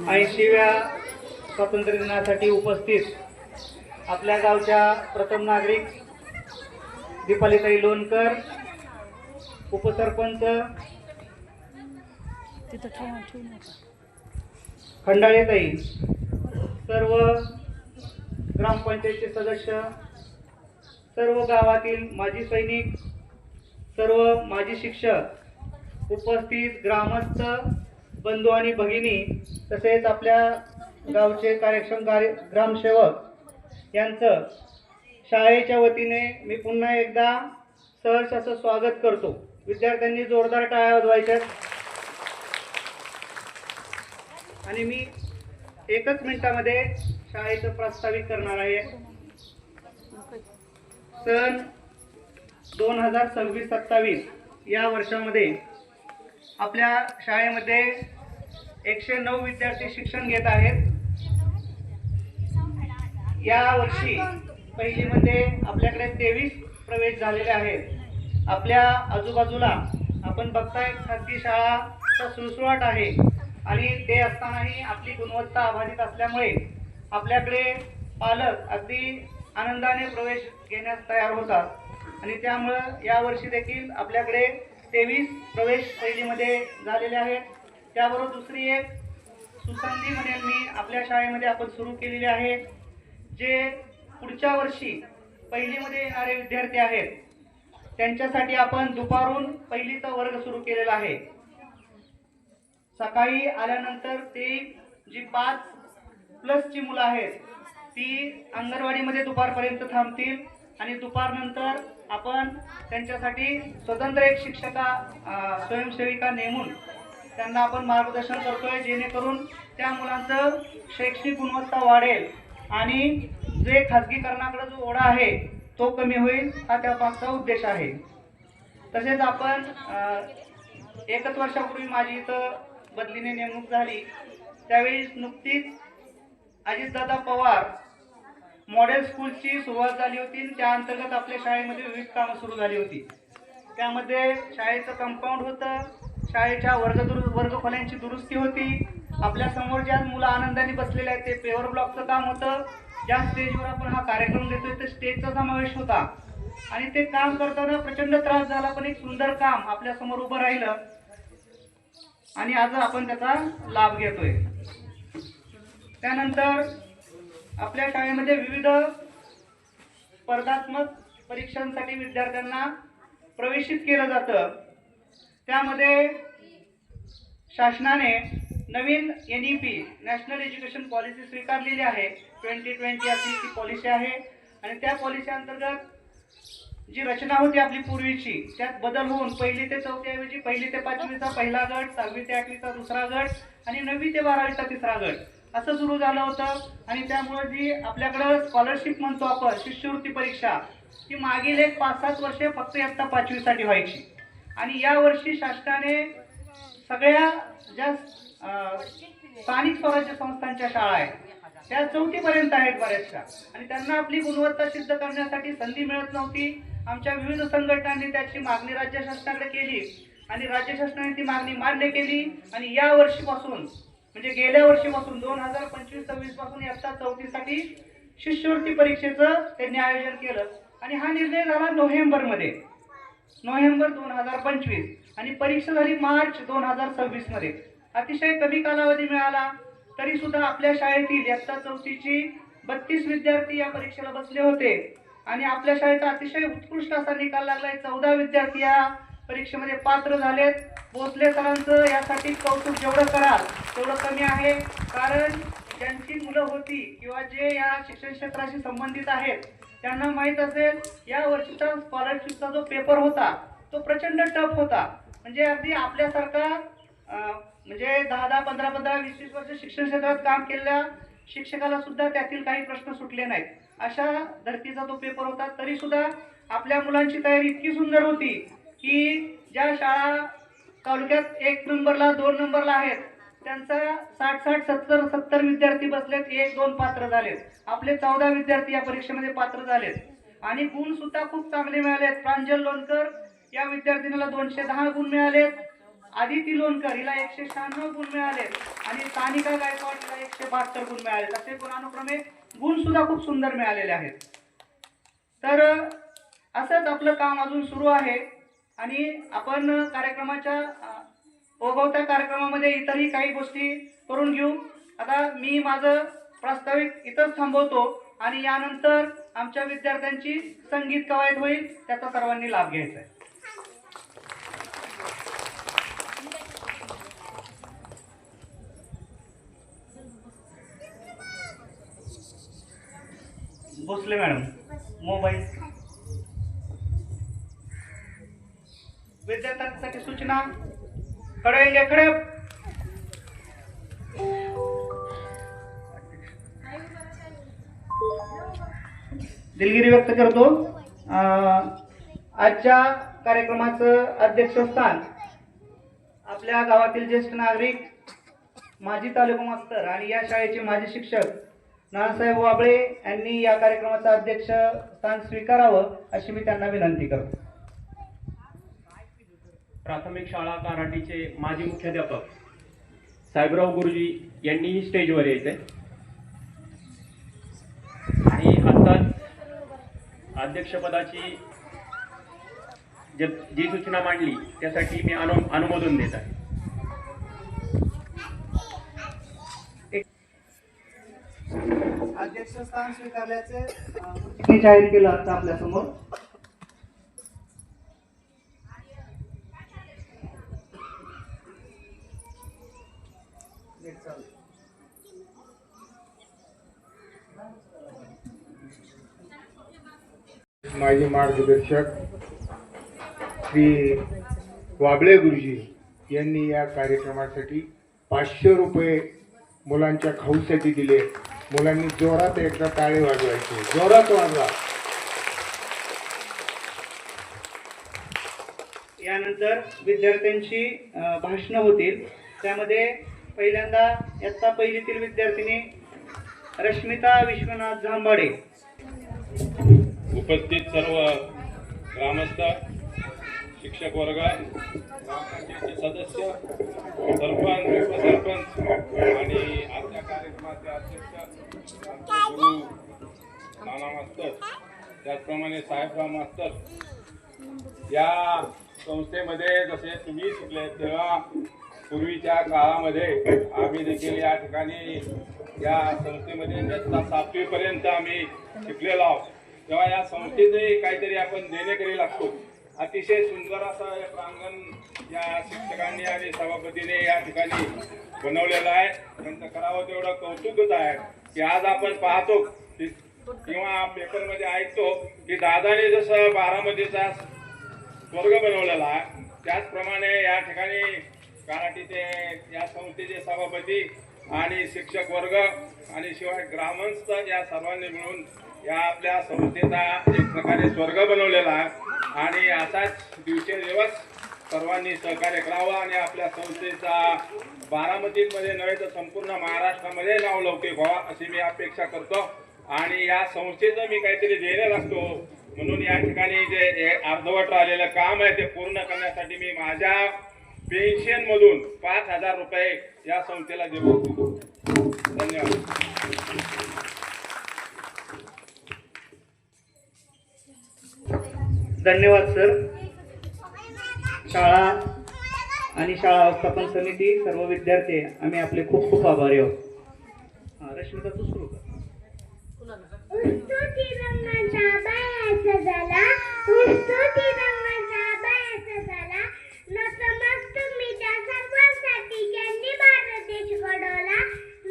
80व्या स्वातंत्र्य दिनासाठी उपस्थित आपल्या गावच्या प्रथम नागरिक दीपालीताई लोणकर, उपसरपंच खंडाळेताई, सर्व ग्रामपंचायतचे सदस्य, सर्व गावातील माजी सैनिक, सर्व माजी शिक्षक, उपस्थित ग्रामस्थ बंधू आणि भगिनी, तसेच आपल्या गावचे कार्यक्षम ग्रामसेवक यांचं शाळेच्या वतीने मी पुन्हा एकदा सहर्ष असं स्वागत करतो. विद्यार्थ्यांनी जोरदार टाळ्या वाजवायच्यात. आणि मी एकच मिनिटामध्ये शाळेचं प्रास्ताविक करणार आहे. सन 2026-27 या वर्षामध्ये आपल्या शाळेमध्ये 109 विद्यार्थी शिक्षण घेत आहेत. या वर्षी पहिलीमध्ये आपल्याकडे 23 प्रवेश झालेले आहेत. आपल्या आजूबाजूला आपण बघताय खाजगी शाळाचा सुळसुळाट आहे आणि ते असतानाही आपली गुणवत्ता अबाधित असल्यामुळे आपल्याकडे पालक अगदी आनंदाने प्रवेश घेण्यास तयार होतात आणि त्यामुळं यावर्षी देखील आपल्याकडे 23 प्रवेश पहिलीमध्ये झालेले आहेत. त्याबरोबर दुसरी एक सुसंधी म्हणेल मी आपल्या शाळेमध्ये आपण सुरू केलेली आहे. जे पुढच्या वर्षी पहिलीमध्ये येणारे विद्यार्थी आहेत त्यांच्यासाठी आपण दुपारून पहिलीचा वर्ग सुरू केलेला आहे. सकाळी आल्यानंतर ते जी 5+ मुलं आहेत ती अंगणवाडीमध्ये दुपारपर्यंत थांबतील आणि दुपारनंतर आपण त्यांच्यासाठी स्वतंत्र एक शिक्षिका स्वयंसेविका नेमून त्यांना आपण मार्गदर्शन करतोय, जेणेकरून त्या मुलांचं शैक्षणिक गुणवत्ता वाढेल आणि जे खाजगीकरणाकडे जो ओढा आहे तो कमी होईल, हा त्यामागचा उद्देश आहे. तसेच आपण 1 वर्षापूर्वी माझी इथं बदलीने नेमणूक झाली, त्यावेळी नुकतीच अजितदादा पवार मॉडेल स्कूलची सुरुवात झाली होती. त्या अंतर्गत आपल्या शाळेमध्ये विविध कामं सुरू झाली होती. त्यामध्ये शाळेचं कंपाऊंड होतं, शाळेच्या वर्गखोल्यांची दुरुस्ती होती, आपल्या समोर ज्या मुलं आनंदाने बसलेले आहेत ते पेवर ब्लॉकचं काम होतं, ज्या स्टेजवर आपण हा कार्यक्रम देतोय ते स्टेजचा समावेश होता आणि ते काम करताना प्रचंड त्रास झाला, पण एक सुंदर काम आपल्या समोर उभं राहिलं आणि आज आपण त्याचा लाभ घेतोय. त्यानंतर आपल्या शाळेमध्ये विविध स्पर्धात्मक परीक्षांसाठी विद्यार्थ्यांना प्रवेशित केलं जातं. त्यामध्ये शासनाने नवीन NEP नॅशनल एज्युकेशन पॉलिसी स्वीकारलेली आहे. 2020 अशी ती पॉलिसी आहे आणि त्या पॉलिसी अंतर्गत जी रचना होती आपली पूर्वीची त्यात बदल होऊन 1ली ते 4थी ऐवजी 1ली ते 5वीचा पहिला गट, 6वी ते 8वीचा दुसरा गट आणि 9वी ते 12वीचा तिसरा गट असं सुरू झालं होतं. आणि त्यामुळे जी आपल्याकडं स्कॉलरशिप म्हणतो आपण शिष्यवृत्ती परीक्षा, ती मागील एक 5-7 वर्षे फक्त इयत्ता 5वीसाठी व्हायची आणि या वर्षी शासनाने सगळ्या ज्या स्थानिक स्वराज्य संस्थांच्या शाळा आहेत त्या 4थी पर्यंत आहेत बऱ्याचशा आणि त्यांना आपली गुणवत्ता सिद्ध करण्यासाठी संधी मिळत नव्हती. आमच्या विविध संघटनांनी त्याची मागणी राज्य शासनाकडे केली आणि राज्य शासनाने ती मागणी मान्य केली आणि या वर्षीपासून म्हणजे गेल्या वर्षीपासून 2025-26 पासून इयत्ता 4थीसाठी शिष्यवृत्ती परीक्षेचं त्यांनी आयोजन केलं आणि हा निर्णय झाला नोव्हेंबर 2025 आणि परीक्षा झाली मार्च 2026 मध्ये. अतिशय कमी कालावधी मिळाला तरी सुद्धा आपल्या शाळेतील इयत्ता 4थीची 32 विद्यार्थी या परीक्षेला बसले होते आणि आपल्या शाळेचा अतिशय उत्कृष्ट असा निकाल लागलाय. 14 विद्यार्थी या परीक्षेमध्ये पात्र झालेत. भोसले सरांचं यासाठी कौतुक जेवढं कराल तेवढं कमी आहे, कारण ज्यांची मुलं होती किंवा जे या शिक्षण क्षेत्राशी संबंधित आहेत त्यांना माहीत असेल या वर्षीचा स्कॉलरशिपचा जो पेपर होता तो प्रचंड टफ होता. म्हणजे अगदी आपल्यासारखा म्हणजे 10-10, 15-15, 20-20 वर्ष शिक्षण क्षेत्रात काम केलेल्या शिक्षकाला सुद्धा त्यातील काही प्रश्न सुटले नाहीत. अशा धर्तीचा तो पेपर होता. तरी सुद्धा आपल्या मुलांची तयारी इतकी सुंदर होती की ज्या शाळा तालुक्यात 1 नंबरला 2 नंबरला आहेत त्यांचा 60-60, 70 विद्यार्थी बसलेत, 1-2 पात्र झालेत. आपले 14 विद्यार्थी या परीक्षेमध्ये पात्र झालेत आणि गुण सुद्धा खूप चांगले मिळालेत. प्रांजल लोणकर या विद्यार्थिनीला 210 गुण मिळालेत. आदिती लोणकर हिला 196 गुण मिळालेत आणि सानिका गायकवाडला 172 गुण मिळाले. असे गुणानुक्रमे गुण सुद्धा खूप सुंदर मिळालेले आहेत. तर असंच आपलं काम अजून सुरू आहे आणि आपण कार्यक्रमाच्या ओघवत्या कार्यक्रमामध्ये इतरही काही गोष्टी करून घेऊ. आता मी माझं प्रास्ताविक इथंच थांबवतो आणि यानंतर आमच्या विद्यार्थ्यांची संगीत कवायत होईल, त्याचा सर्वांनी लाभ घ्यायचा आहे. Bhosale madam mobile. विद्यार्थ्यांसाठी सूचना. खडे खडे. दिलगिरी व्यक्त करतो. आजच्या कार्यक्रमाचं अध्यक्षस्थान आपल्या गावातील ज्येष्ठ नागरिक, माजी तालुका मास्तर आणि या शाळेचे माजी शिक्षक नानासाहेब वाबळे यांनी या कार्यक्रमाचं अध्यक्षस्थान स्वीकारावं अशी मी त्यांना विनंती करतो. प्राथमिक शाळा काराटीचे माजी मुख्याध्यापक साहेबराव गुरुजी यांनीही स्टेजवर यायचंय आणि आत्ताच अध्यक्षपदाची जी सूचना मांडली त्यासाठी मी अनुमोदन देत आहे. अध्यक्षस्थान स्वीकारल्याचे जाहीर केलं आता आपल्या समोर. माजी मार्गदर्शक श्री वाबळे गुरुजी यांनी या कार्यक्रमासाठी 500 रुपये मुलांच्या खाऊसाठी दिले. मुलांनी जोरात एकदा टाळे वाजवायचे, जोरात वाजवा. यानंतर विद्यार्थ्यांची भाषणं होतील. त्यामध्ये पहिल्यांदा इयत्ता पहिलीतील विद्यार्थिनी रश्मिता विश्वनाथ झांबाडे. उपस्थित सर्व ग्रामस्थ, शिक्षक वर्ग, ग्रामपंचायतचे सदस्य, सरपंच, उपसरपंच आणि आजच्या कार्यक्रमाचे अध्यक्ष गुरु नाना मास्तर, त्याचप्रमाणे साहेबराव मास्तर. या संस्थेमध्ये जसे तुम्ही शिकले तेव्हा पूर्वीच्या काळामध्ये आम्ही देखील या ठिकाणी या संस्थेमध्ये इयत्ता 7वी पर्यंत आम्ही शिकलेलो आहोत. तेव्हा या संस्थेचे काहीतरी आपण देणेकरी लागतो. अतिशय सुंदर असं हे प्रांगण या शिक्षकांनी आणि सभापतीने या ठिकाणी बनवलेलं आहे. त्यांचं करावं तेवढं कौतुकच आहे की आज आपण पाहतो किंवा पेपरमध्ये ऐकतो की दादाने जसं बारामतीचा स्वर्ग बनवलेला आहे, त्याचप्रमाणे या ठिकाणी काराटीचे या संस्थेचे सभापती आणि शिक्षक वर्ग आणि शिवाय ग्रामस्थ या सर्वांनी मिळून या आपल्या संस्थेचा एक प्रकारे स्वर्ग बनवलेला आहे आणि असाच दिवसेंदिवस सर्वांनी सहकार्य करावं आणि आपल्या संस्थेचा बारामतीमध्ये नव्हे तर संपूर्ण महाराष्ट्रामध्ये नावलौकिक व्हावा अशी मी अपेक्षा करतो. आणि या संस्थेचं मी काहीतरी देणं लागतो म्हणून या ठिकाणी जे अर्धवट राहिलेलं काम आहे ते पूर्ण करण्यासाठी मी माझ्या पेन्शनमधून 5,000 रुपये या संस्थेला देऊ. धन्यवाद. धन्यवाद सर. शाळा आणि शाळा व्यवस्थापन समिती, सर्व विद्यार्थी आम्ही आपले खूप खूप आभारी आहोत. रश्मिता तू सुरू कर. नतमस्तक मी त्या सर्वांसाठी ज्यांनी भारत देश घडवला.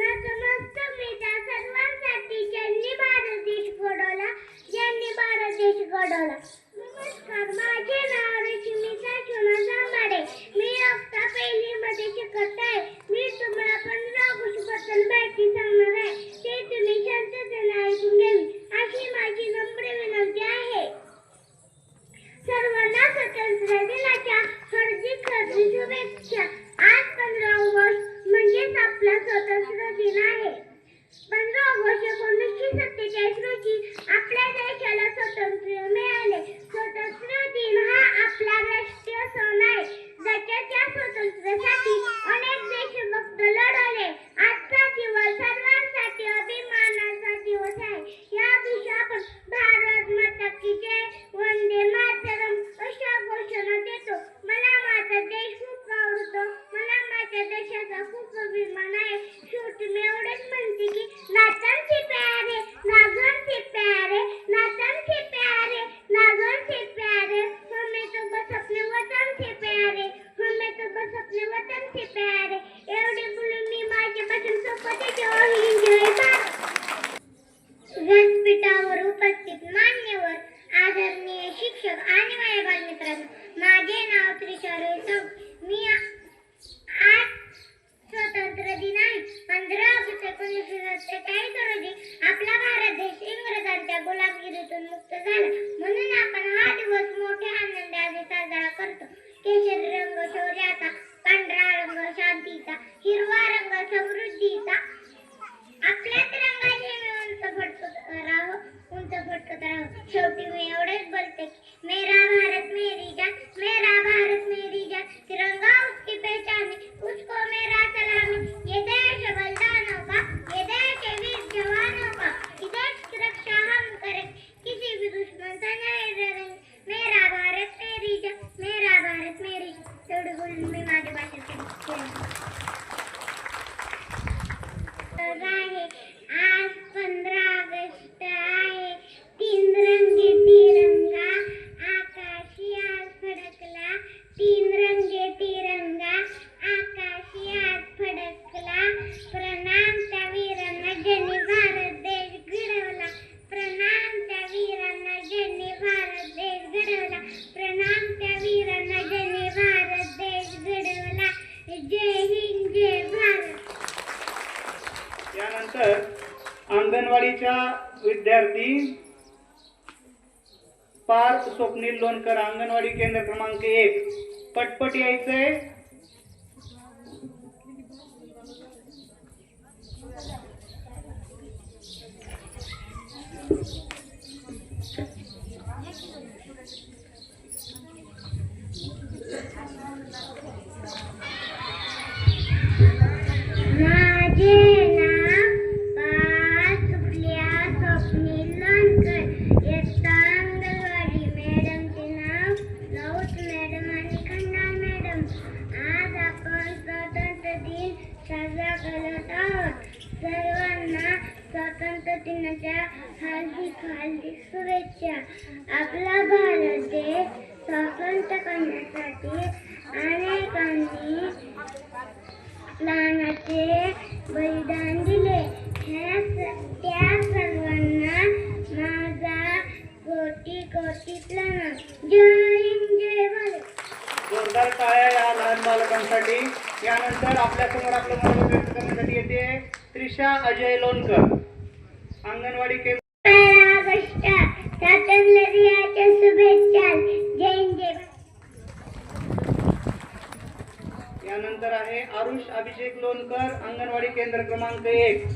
नतमस्तक मी त्या सर्वांसाठी ज्यांनी भारत देश घडवला, ज्यांनी भारत देश घडवला. नमस्कार, माझे नाव रश्मिता विश्वनाथ झांबाडे. मी इयत्ता पहिलीमध्ये शिकत आहे. मी तुम्हाला 15 ऑगस्टबद्दल माहिती सांगणार आहे. ते तुम्ही शांततेने ऐकून घ्यावी अशी माझी नम्र विनंती आहे. सर्वांना स्वातंत्र्य दिनाच्या हार्दिक शुभेच्छा. आज 15 ऑगस्ट म्हणजेच आपला गणपती जय भारत. व्यासपीठावर उपस्थित मान्यवर, आदरणीय शिक्षक आणि माझ्या बालमित्रांनो, माझे नाव त्रिशा रोहित. मी आज स्वातंत्र्य दिन आहे. 15 ऑगस्ट 1947 रोजी आपला भारत देश इंग्रजांच्या गुलामगिरीतून मुक्त झाला. म्हणून आपण हा दिवस मोठ्या आनंदाने साजरा करतो. केशरी रंग शौर्याचा, पांढरा रंग शांतीचा, हिरवा रंग समृद्धीचा. आपल्या तिरंगाचे मी उंच फडकत राहो. शेवटी मी एवढेच बोलते की मेरा भारत मेरी जान, मेरा भारत मेरी जान, तिरंगा उसकी पहचान है, उसको मेरा सलामी. ये देश बलिदानों का, ये देश वीर जवानों का, ये देश की रक्षा हम करें, किसी भी दुश्मन से नहीं डरेंगे. मेरा भारत मेरी जान, मेरा भारत मेरी जान. तेवढे बोलून मी माझ्या भाषेत आहे. आज 15 ऑगस्ट आहे. तीन रंगी तिरंगा आकाशी आज फडकला. तीन रंगी तिरंगा आकाशी आज फडकला. प्रणाम त्या वीरांना ज्यांनी भारत देश घडवला. प्रणाम त्या वीरांना ज्यांनी भारत देश घडवला. प्रणाम त्या वीरांना ज्यांनी भारत देश घडवला. जय हिंद, जय भारत. यानंतर अंगणवाडीच्या विद्यार्थी पार्थ स्वप्नील लोणकर, अंगणवाडी केंद्र क्रमांक 1. पटपट यायचंय. माझे नाव पार्थ स्वप्नील लोणकर. इयत्ता अंगणवाडी. मॅडमचे नाव राऊत मॅडम आणि खंडाळ मॅडम. आज आपण स्वातंत्र्य दिन साजरा करत आहोत. सर्वांना स्वातंत्र्य दिनाच्या हार्दिक हार्दिक शुभेच्छा. आपला भारत देश स्वातंत्र्य करण्यासाठी अनेकांनी प्राणाचे बलिदान दिले. त्या सर्वांना माझा कोटी कोटी प्रणाम. जय हिंद, जय भारत. जोरदार टाळ्या या लहान बालकांसाठी. यानंतर आपल्या समोर आपलं मनोगत व्यक्त करण्यासाठी येते त्रिशा अजय लोणकर, अंगणवाडी केंद्र. 15 ऑगस्ट स्वातंत्र्य दिनाच्या शुभेच्छा. जय हिंद, जय भारत. यानंतर आहे आरुष अभिषेक लोणकर, अंगणवाडी केंद्र क्रमांक 1.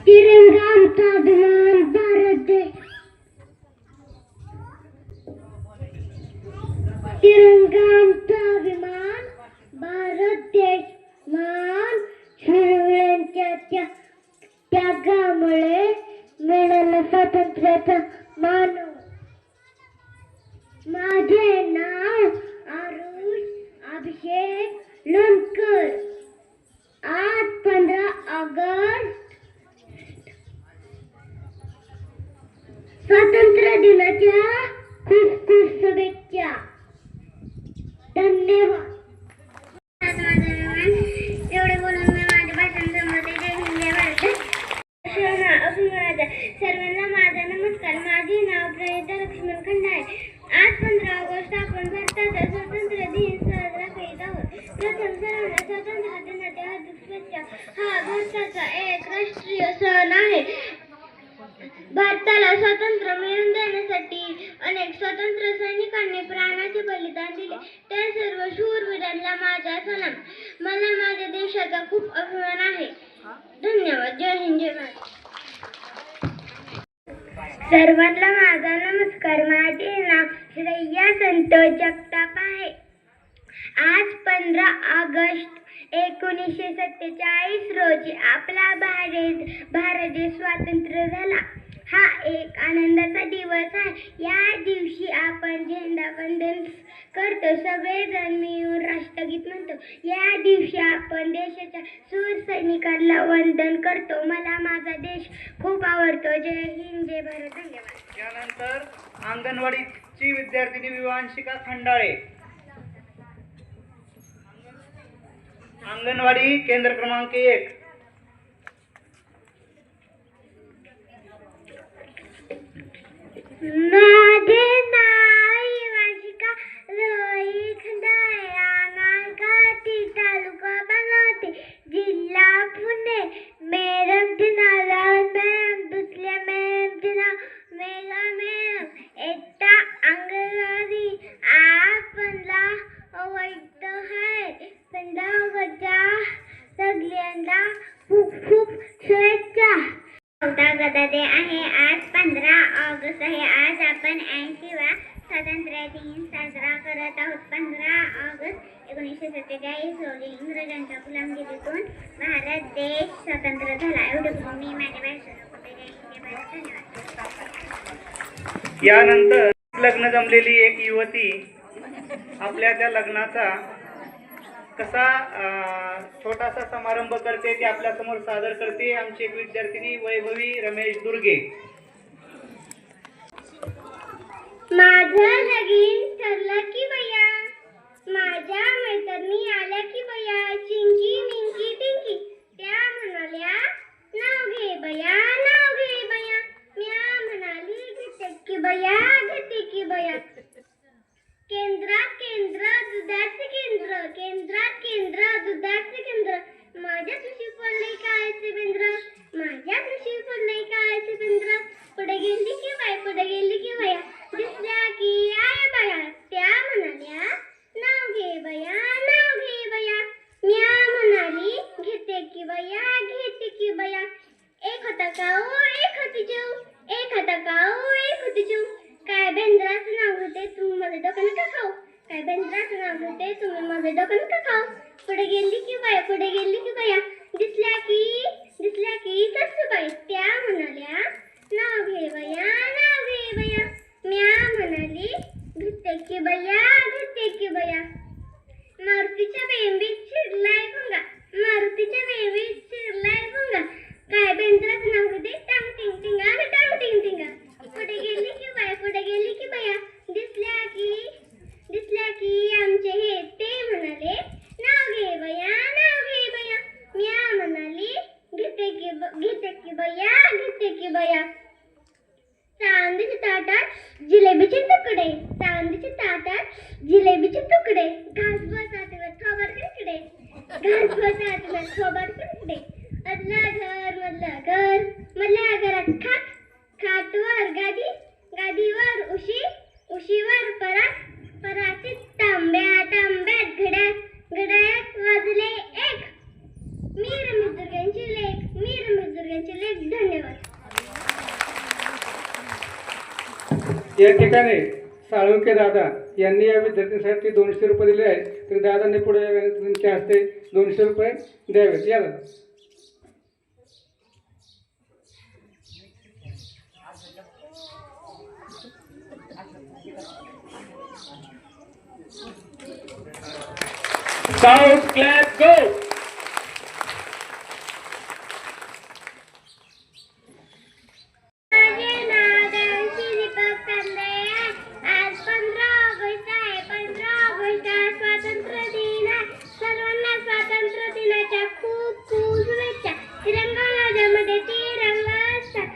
तिरंगा आमचा अभिमान भारत देश. तिरंगा आमचा अभिमान भारत देश. मान शूरांच्या त्यागामुळे मिळालं स्वातंत्र्याचा मान. माझे नाव आरुष अभिषेक लोणकर. आज 15 ऑगस्ट स्वातंत्र्य दिनाच्या खूप खूप शुभेच्छा. धन्यवाद. एवढे बोलून मी माझ्या भाषण संपवते. जय हिंद, जय भारत. सर्वांना माझा नमस्कार. माझे नाव प्रणिता लक्ष्मण खंडाळे. आज 15 ऑगस्ट आपण भारताचा स्वातंत्र्य दिन साजरा करीत आहोत. प्रथम सर्वांना स्वातंत्र्य दिनाच्या हार्दिक शुभेच्छा. हा भारताचा एक राष्ट्रीय सण आहे. भारताला स्वातंत्र्य मिळवून देण्यासाठी अनेक स्वातंत्र्य सैनिकांनी प्राणाचे बलिदान दिले. त्या सर्व शूरवीरांना माझा सलाम. मला माझ्या देशाचा खूप अभिमान आहे. धन्यवाद. जय हिंद, जय भारत. सर्वांना माझा नमस्कार. माझे नाव श्रेया संतोष जगताप आहे. आज 15 ऑगस्ट 1947 रोजी आपला भारत देश स्वातंत्र्य झाला. हा एक आनंदाचा दिवस आहे. या दिवशी आपण झेंडावंदन करतो. सगळेजण मिळून राष्ट्रगीत म्हणतो. या दिवशी आपण देशाच्या शूर सैनिकांना वंदन करतो. मला माझा देश खूप आवडतो. जय हिंद, जय भारत. धन्यवाद. यानंतर अंगणवाडीची विद्यार्थिनी विवांशिका खंडाळे, अंगणवाडी केंद्र क्रमांक 1. माझे नाव विवांशिका रोहित खंडाळे, नागाटी, तालुका बारामती, जिल्हा पुणे. मॅडमचे नाव मॅडम, दुसऱ्या मॅडमचे नाव मेघा मॅडम. एकटा अंगणवाडी आपणला अवैध आहे. पंधरावच्या सगळ्यांना खूप खूप शुभेच्छा. गदादे आहे. आज 15 ऑगस्ट आहे. आज आपण 80वा स्वातंत्र्य दिन साजरा करत आहोत. 15 ऑगस्ट 1947 रोजी इंग्रजांच्या गुलामगिरीतून भारत देश स्वतंत्र झाला. एवढं मी माझ्या भाषणामध्ये धन्यवाद. यानंतर लग्न जमलेली एक युवती आपल्या त्या लग्नाचा कसा छोटासा समारंभ करते ते आपल्या समोर सादर करते. आमची एक विद्यार्थिनी वैभवी रमेश दुर्गे. माझं लगीन ठरलं की बया, माझ्या मैत्रिणी आल्या की बया, चिंकी मिंकी टिंकी. त्या म्हणाल्या नाव घे बया, नाव घे बया. म्या म्हणाली घेते की बया, घेते की बया. केंद्रात केंद्र, दुधाचे केंद्र, केंद्रात केंद्र, दुधाचे केंद्र. माझ्या तुशी पडले काळाचे बेंद्र, माझ्या तुशी पडले काळाचे बेंद्र. पुढे गेली की बाय, पुढे गेली की बया, दिसल्या की आय बया. त्या म्हणाल्या नाव घे बया, नाव घे बया. म्या म्हणाली घेते की बया, घेते की बया. एक होता काऊ, एक होती चिव, एक होता काऊ, एक होती चिव. काय बेंद्राचं नाव होते, तुम्ही माझे डोकं नका खाऊ. काय बेंद्राचं नाव होते, तुम्ही माझे डोकं नका खाऊ. पुढे गेली की बाया, पुढे गेली की बया, दिसल्या की सासूबाई. त्या म्हणाल्या नाव घे बया, नाव घे बया. म्या म्हणाली घेते की बया, घेते की बया. मारुतीच्या बेंबीत शिरलाय भुंगा, मारुतीच्या बेंबीत शिरलाय भुंगा. काय बेंद्राचं नाव होते, टांग टिंग टिंगा, टांग टिंग टिंगा. पुढे गेली की बाय, पुढे गेली की बया, दिसल्या की आमचे हे. ते म्हणाले नाव घे बया, नाव घे बया. म्या म्हणाली घेते की बया, घेते की बया. चांदीच्या ताटात जिलेबीचे तुकडे, चांदीच्या ताटात जिलेबीचे तुकडे. घास बसातीवर थोबाड कडकडे, घास बसातीवर थोबाड कडकडे. अदला घर मधला घर, मधल्या घरात खाट, खाटवर गादी, गादीवर उशी, उशीवर परात, परातीत तांब्या, तांब्यात घड्या, घड्याळात वाजले एक. मी रमेश दुर्गांची लेख, मी रमेश दुर्गांची लेख. धन्यवाद. या ठिकाणी साळुंके दादा यांनी या विद्यार्थ्यांसाठी 200 रुपये दिले आहेत. तर दादांनी पुढे त्यांच्या हस्ते 200 रुपये द्यावेत. या दादा. Sound clap go. माझे नाव देवश्री दीपक कांदळे आहे. आज 15 ऑगस्ट आहे. 15 ऑगस्ट हा स्वातंत्र्य दिन आहे. सर्वांना स्वातंत्र्य दिनाच्या खूप खूप शुभेच्छा. तिरंगा माझ्यामध्ये तिरंगा असतात,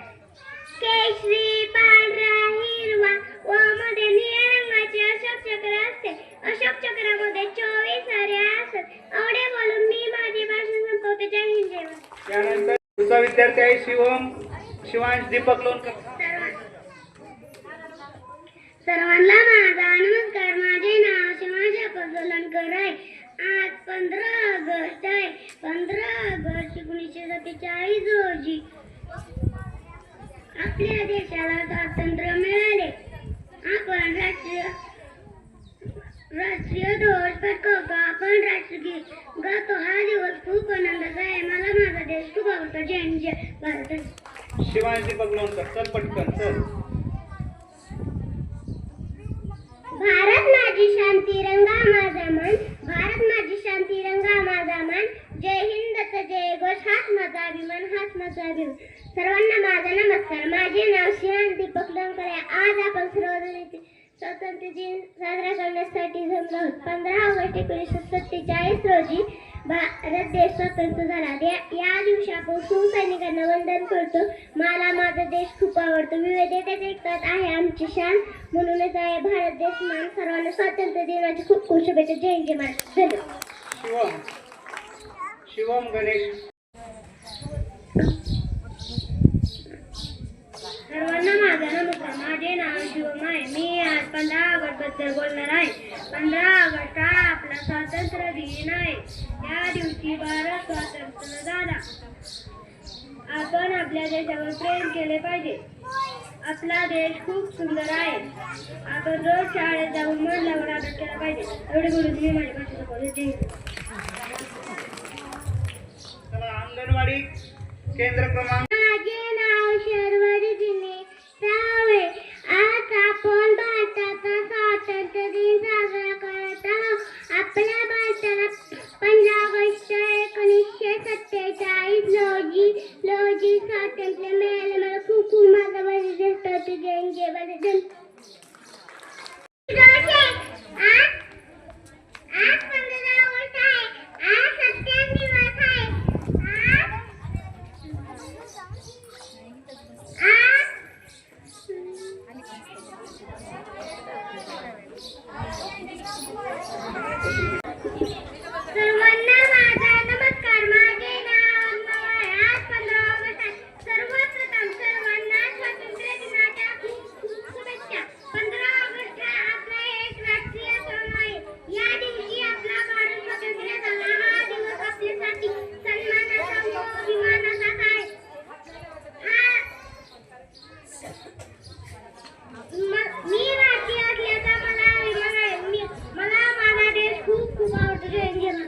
केशरी, पांढरा, हिरवा व मध्ये निळ्या रंगाचे अशोक चक्र असते. अशोक चक्रामध्ये 24 सारे असतात. एवढे बोलून मी माझे भाषण संपवते. जय हिंद, जय भारत. यानंतर दुसरा विद्यार्थी आहे शिवांश दीपक लोणकर. सर्वांना माझा नमस्कार. माझे नाव शिवांश लोणकर आहे. आज 15 ऑगस्ट आहे. 15 ऑगस्ट 1947 रोजी आपल्या देशाला स्वातंत्र्य मिळाले. आपण राष्ट्रीय ध्वज फडकवतो, आपण राष्ट्रगीत गातो. हा दिवस खूप आनंदाचा आहे. मला माझा देश खूप आवडतो. जय हिंद, जय भारत. शिवांश दीपक लोणकर, चल पटकन चल. भारत माझी शांती रंगा माझा मन, भारत माझी शांती रंगा माझा मन, जय हिंद तर जय घोष हाच माझा अभिमान, हाच माझा अभिमान. सर्वांना माझा नमस्कार. माझे नाव शिवांश दीपक लोणकर आहे. आज आपण सर्वजण स्वातंत्र्य दिन साजरा करण्यासाठी जमलो आहोत. 15 ऑगस्ट 1947 रोजी भारत देश स्वतंत्र झाला. या दिवशी आपण शिवसैनिकांना वंदन करतो. मला माझा देश खूप आवडतो. विविधतेत एकता आहे आमची शान, म्हणूनच आहे भारत देश मान. सर्वांना स्वातंत्र्य दिनाची खूप खूप शुभेच्छा. जय जय महाराज. धन्यवाद. शिवम गणेश. सर्वांना माझा नमस्कार. माझे नाव शिवम आहे. मी आज 15 ऑगस्ट बद्दल बोलणार आहे. 15 ऑगस्ट हा आपला स्वातंत्र्य दिन आहे. या दिवशी भारत स्वतंत्र झाला. आपण आपल्या देशावर प्रेम केले पाहिजे. आपला देश खूप सुंदर आहे. आपण रोज शाळेत जाऊन मन लावून अभ्यास केला पाहिजे. एवढे बोलून मी माझ्या भाषेचा कॉलेज. चला अंगणवाडी केंद्र क्रमांक. माझे नाव शर्वरी दिनेश सावे. आज आपण भारताचा स्वातंत्र्य दिन साजरा करत आहोत. आपल्या भारताला 15 ऑगस्ट 1947 रोजी स्वातंत्र्य मिळाले. मला खूप खूप माझा बलिदान होते. जय जय भारत. आज 15 ऑगस्ट आहे. आज सत्याग्रह दिवस आहे. सर्वांना माझा नमस्कार. माझे नाव अण्णा आहे. आज 15 ऑगस्ट आहे. सर्वप्रथम सर्वांना स्वातंत्र्य दिनाच्या खूप खूप शुभेच्छा. 15 ऑगस्ट हा आपला एक राष्ट्रीय सण आहे. या दिवशी आपला भारत स्वतंत्र झाला. हा दिवस आपल्यासाठी सन्मानाचा व अभिमानाचा आहे. मी भारतीय असल्याचा मला अभिमान आहे. मला माझा देश खूप खूप आवडतो. जय हिंद.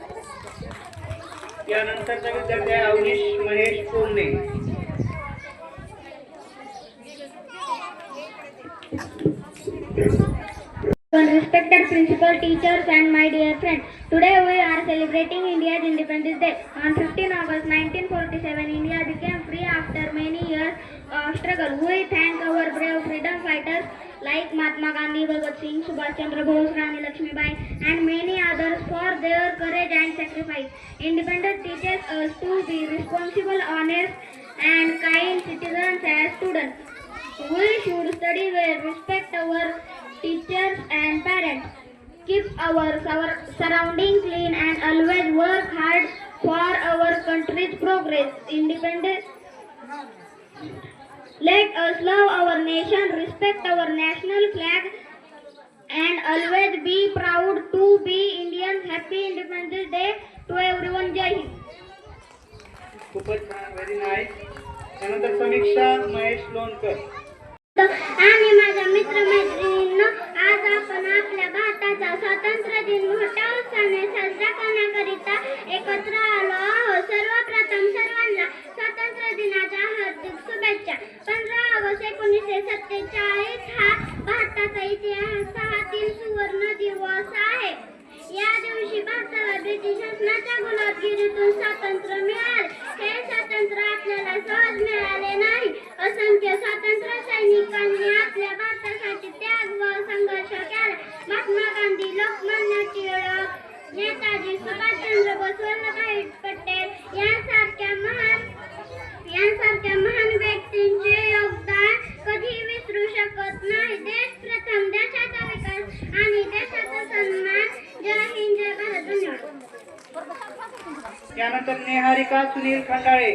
यानंतरचा विद्यार्थी आहे Avneesh Mahesh कोमने. Respected principal, teachers and my dear friends, today we are celebrating India's Independence Day. On 15 August 1947, India became free after many years of struggle. We thank our brave freedom fighters like Mahatma Gandhi, Bhagat Singh, Subhash Chandra Bose, Rani Lakshmibai, and many others for their courage and sacrifice. Independence teaches us to be responsible, honest, and kind citizens as students. We should study well, respect our teachers and parents, keep our surroundings clean, and always work hard for our country's progress. Independence. Let us love our nation, respect our national flag, and always be proud to be Indians. Happy Independence Day to everyone. Jai Hind. खूपच छान. Very nice. त्यानंतर समीक्षा महेश लोणकर. आणि माझ्या मित्रमैत्रिणींनो, आज आपण आपल्या भारताचा स्वातंत्र्य दिन मोठ्या उत्साहाने साजरा करण्याकरिता एकत्र आलो आहोत. सर्वप्रथम सर्वांना स्वातंत्र्य दिनाच्या हार्दिक शुभेच्छा. 15 ऑगस्ट 1947 हा भारताचा इतिहासातील सुवर्ण दिवस आहे. या दिवशी भारताला ब्रिटिश शासनाच्या गुलामगिरीतून स्वातंत्र्य मिळाले. हे स्वातंत्र्य आपल्याला सहज मिळाले नाही. असंख्य स्वातंत्र्य सैनिकांनी आपल्या भारतासाठी त्याग व संघर्ष केला. महात्मा गांधी, लोकमान्य टिळक, नेताजी सुभाषचंद्र बोस, वल्लभभाई पटेल यांसारख्या महान व्यक्तींचे योगदान कधी विसरू शकत नाही. देश प्रथम, देशाचा विकास आणि देशाचा सन्मान. जय हिंद, जय भारत. धन्यवाद. यानंतर नेहारिका सुनील खंडाळे.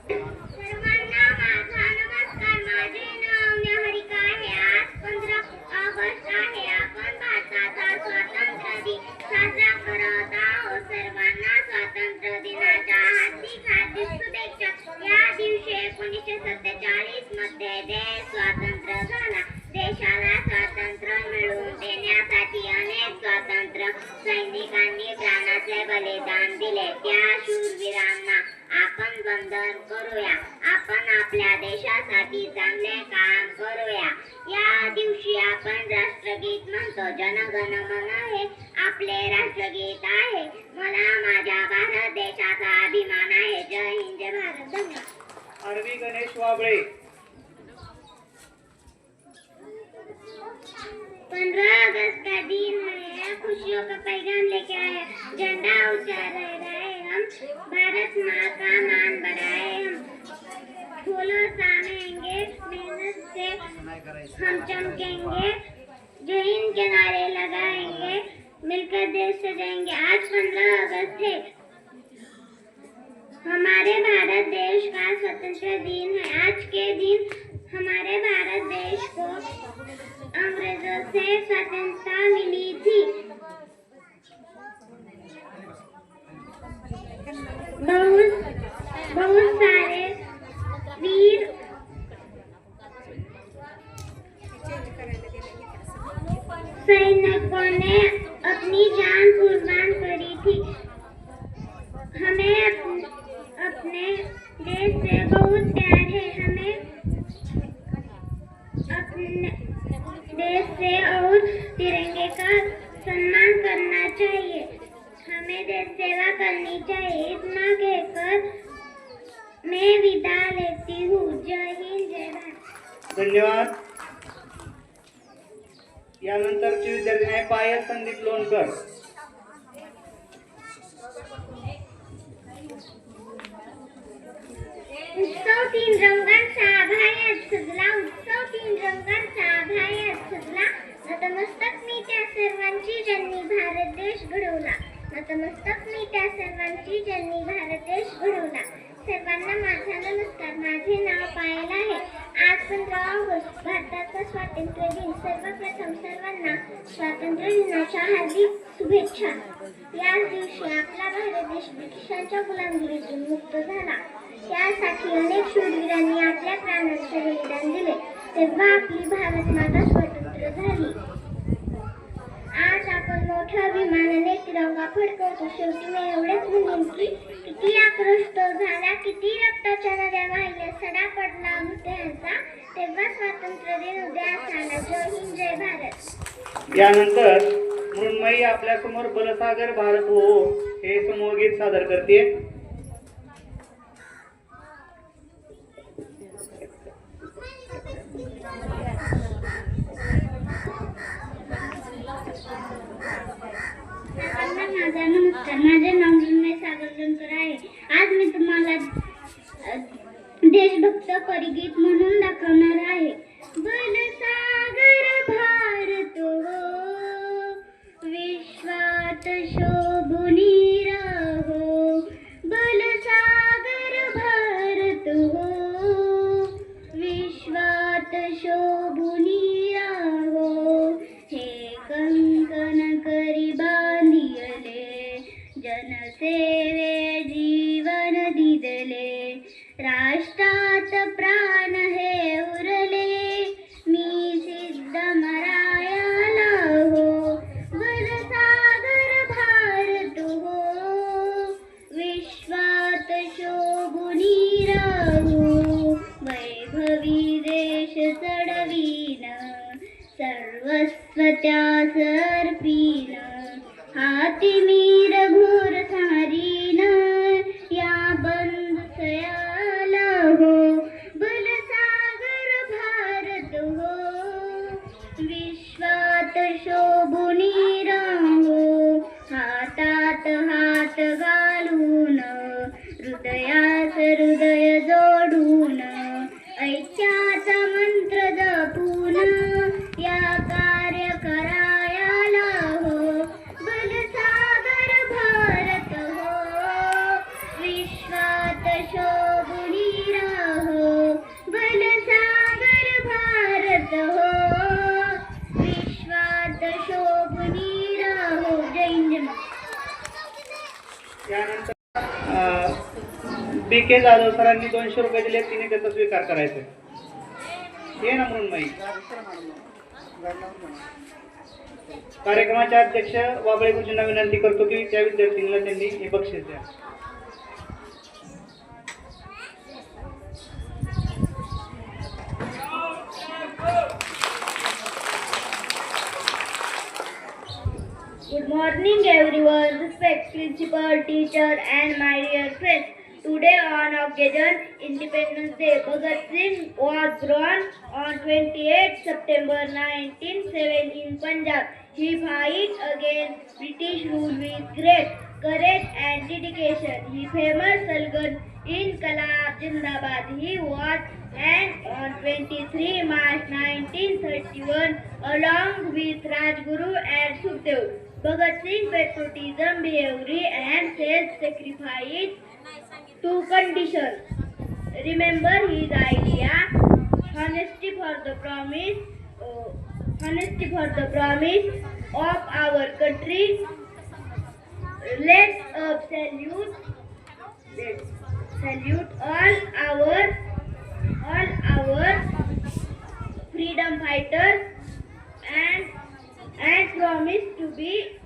सर्वांना माझा नमस्कार. माझे नाव नेहारिका आहे. आज 15 ऑगस्ट आहे. आपण भारताचा स्वातंत्र्य दिन साजरा करत आहोत. सर्वांना स्वातंत्र्य दिनाच्या हार्दिक हार्दिक शुभेच्छा. या दिवशी 1947 मध्ये देश स्वतंत्र झाला. देशाला स्वातंत्र्य मिळवून देण्यासाठी अनेक स्वातंत्र्य सैनिकांनी प्राणाचे बलिदान दिले. त्या शूरवीरांना आपण वंदन करूया. आपण आपल्या देशासाठी चांगले काम करूया. या दिवशी आपण राष्ट्रगीत म्हणतो. जनगण मन हे आपले राष्ट्रगीत आहे. मला माझ्या भारत देशाचा अभिमान आहे. जय हिंद, जय भारत. धन्यवाद. आरवी गणेश वाबळे. 15 अगस्त का दिन है, खुशियों का पैगाम लेके आए हैं. झंडा ऊंचा लहराए हम, भारत माँ का मान बढ़ाए हम. फूलों सामेंगे, मेहनत से हम चमकेंगे. जय हिंद के नारे लगाएंगे, मिलकर देश सजाएंगे. आज 15 अगस्त है, हमारे भारत देश का स्वतंत्र दिन है. आज के दिन हमारे भारत देश को अंग्रेजों से स्वतंत्रता मिली थी. बहुत सारे वीर सैनिकों ने अपनी जान कुर्बान करी थी. हमें अपने देश से बहुत प्यार है. हमें अपने देश से और तिरंगे का सम्मान करना चाहिए. हमें देश सेवा करनी चाहिए. इतना कहकर मैं विदा लेती हूँ. जय हिंद, जय भारत. धन्यवाद. यानंतरचे विद्यार्थी आहे पायल संदीप लोणकर. उत्सव 3 रंगांचा आभायात सजला. उत्सव 3 रंगांचा आभायात सजला. नतमस्तक मी त्या सर्वांची ज्यांनी भारत देश घडवला. नतमस्तक मी त्या सर्वांची ज्यांनी भारत देश घडवला. सर्वांना माझा नमस्कार. माझे नाव पायल आहे. आज 15 ऑगस्ट भारताचा स्वातंत्र्य दिन. सर्वप्रथम सर्वांना स्वातंत्र्य दिनाच्या हार्दिक शुभेच्छा. याच दिवशी आपला भारत देश ब्रिटिशांच्या गुलामगिरीतून मुक्त झाला. यासाठी अनेक शूरवीरांनी आपल्या प्राणांचे बलिदान दिले. तेव्हा आपली भारत माता स्वतंत्र झाली. आज आपण मोठ्या अभिमानाने तिरंगा फडकवतो. शेवटी मी एवढेच म्हणेन की किती आक्रोश तो झाला, किती रक्ताच्या नद्या वाहिल्या, सडा पडला हृदयांचा, तेव्हा स्वातंत्र्य दिन उद्या झाला. जय हिंद, जय भारत. यानंतर मृण्मयी आपल्या समोर बलसागर भारत हो हे समूहगीत सादर करते. माझा नमस्कार. माझे नाव मृण्मयी सागर लोणकर आहे. आज मी तुम्हाला देशभक्त परिगीत म्हणून दाखवणार आहे. बलसागर भारत हो, विश्वात शोभुनी राहो. बलसागर भारत हो, विश्वात शोभुनी राहो. हे कंकण करी बांधियले, जनसेवे जीवन दिदले. राष्ट्रात प्राण हे उरले, मी सिद्ध मरायाला हो. बलसागर भारत हो, विश्वात शोभुनी राहो. वैभवी देश चढवीन, सर्वस्व त्यास अर्पीन. हाती मीर घोर सारीन, या बंद सयाला हो. बलसागर भारत हो, विश्वात शोभुनी राहो. हातात हात घालून, हृदयास हृदय जोडून, ऐक्याचा मंत्र जपून, या कार्य करायला हो. बलसागर भारत हो, विश्वात शोभुनी राहो. बलसागर भारत हो, विश्वात शोभुनी राहो. जय हिंद. यानंतर बी के जाधव सरांनी 200 रुपये दिले. तिने त्याचा स्वीकार करायचा. ये ना मृण्मयी. कार्यक्रमाचे अध्यक्ष वाबळे गुरुजींना विनंती करतो की त्या विद्यार्थ्यांना त्यांनी हे बक्षीस द्या. Good morning everyone, respect principal, teacher and my dear friends. Today on occasion Independence Day, Bhagat Singh was born on 28 September 1907 in Punjab. He fought against British rule with great courage and dedication. He famous slogan Inqilab Zindabad. He was hanged on 23 March 1931 along with Rajguru and Sukhdev. Bhagat Singh patriotism, bravery and self-sacrifice two conditions. Remember his idea, honesty for the promise of our country. Let's salute all our freedom fighters and promise to be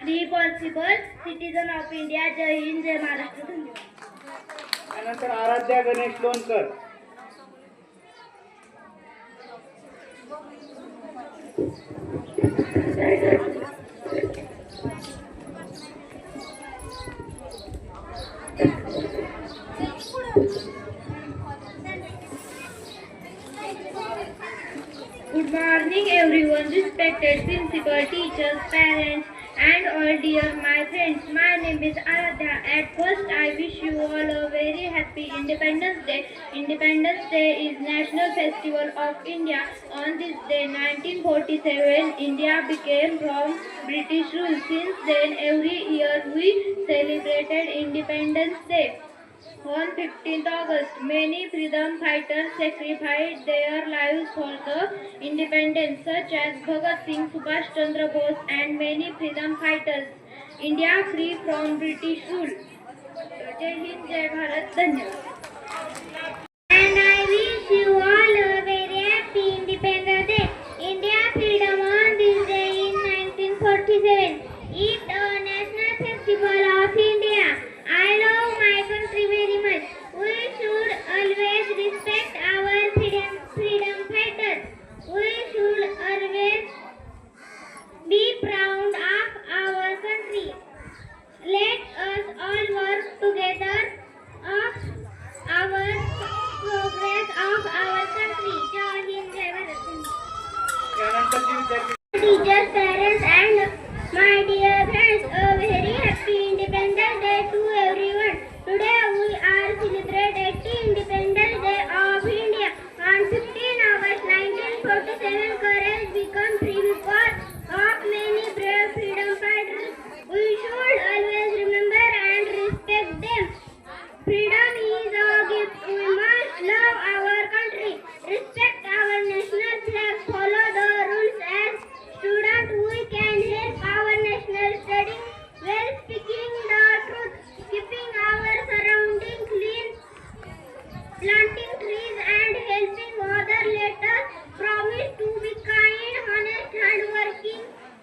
responsible citizen of India. जय हिंद, जय महाराष्ट्र. धन्यवाद. त्यानंतर Aaradhya Ganesh Lonkar. Good morning everyone, respected principal, teachers, parents and all dear my friends. My name is Aradhya. At first I wish you all a very happy Independence Day. Independence Day is national festival of India. On this day 1947 India became from British rule. Since then every year we celebrated Independence Day. On 15th August, many freedom fighters sacrificed their lives for the independence, such as Bhagat Singh, Subhash Chandra Bose, and many freedom fighters. India free from British rule. जय हिंद, जय भारत. धन्यवाद. And I wish you all a very happy Independence Day. India freedom on this day in 1947. It's a national festival of India. I love my country very much. We should always respect our freedom fighters. We should always be proud of our country. Let us all work together of our progress of our country. Jai Hind, Jai Bharat. त्यानंतरची विद्यार्थी Teachers, parents and my dear friends, a very happy Independence Day to everyone. Today we are celebrating the Independence Day of India. On 15 August 1947, courage became free because of many brave freedom fighters. We should always remember and respect them. Freedom is a gift. We must love our country, respect our national flag, follow the rules as students. We can help our national study well, speaking the truth, keeping our surroundings clean, planting trees and helping others. Let us promise to be kind, honest, hardworking,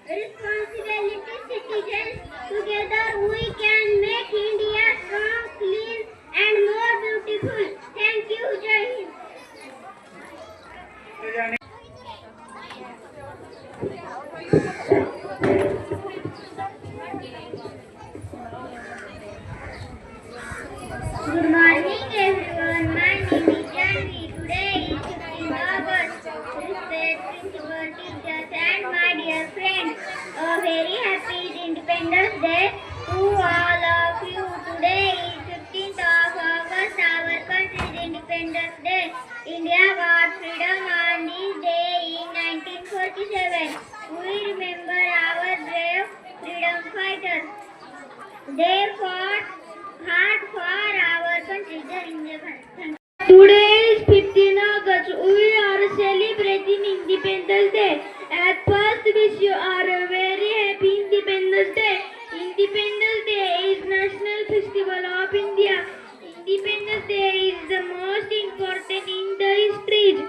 responsibility citizens. Together we can make India strong, clean and more beautiful. Thank you. Jai Hind. त्याच्याने Good morning everyone. My name is Janvi. Today is 15th August. Respect principal, teachers and my dear friends. A very happy Independence Day to all of you. Today is 15th of August. Our country's Independence Day. India got freedom on this day in 1947. We remember our brave freedom fighters. They fought hard for our country. Jai Hind, Jai Bharat. Today is 15 August. We are celebrating Independence Day. At first, wish you are a very happy Independence Day. Independence Day is national festival of India. Independence Day is the most important in the history.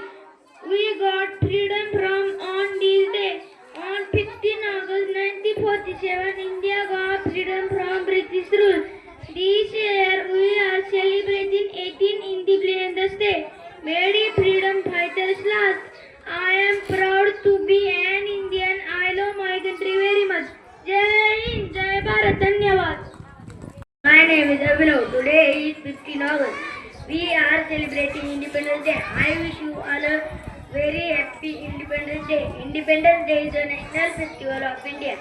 We got freedom from on this day. On 15 August 1947, India got freedom from British rule. This year we are celebrating 18th Independence Day. Many freedom fighters lost. I am proud to be an Indian. I love my country very much. celebrating Independence Day. I wish you all a very happy Independence Day. Independence Day is a national festival of India.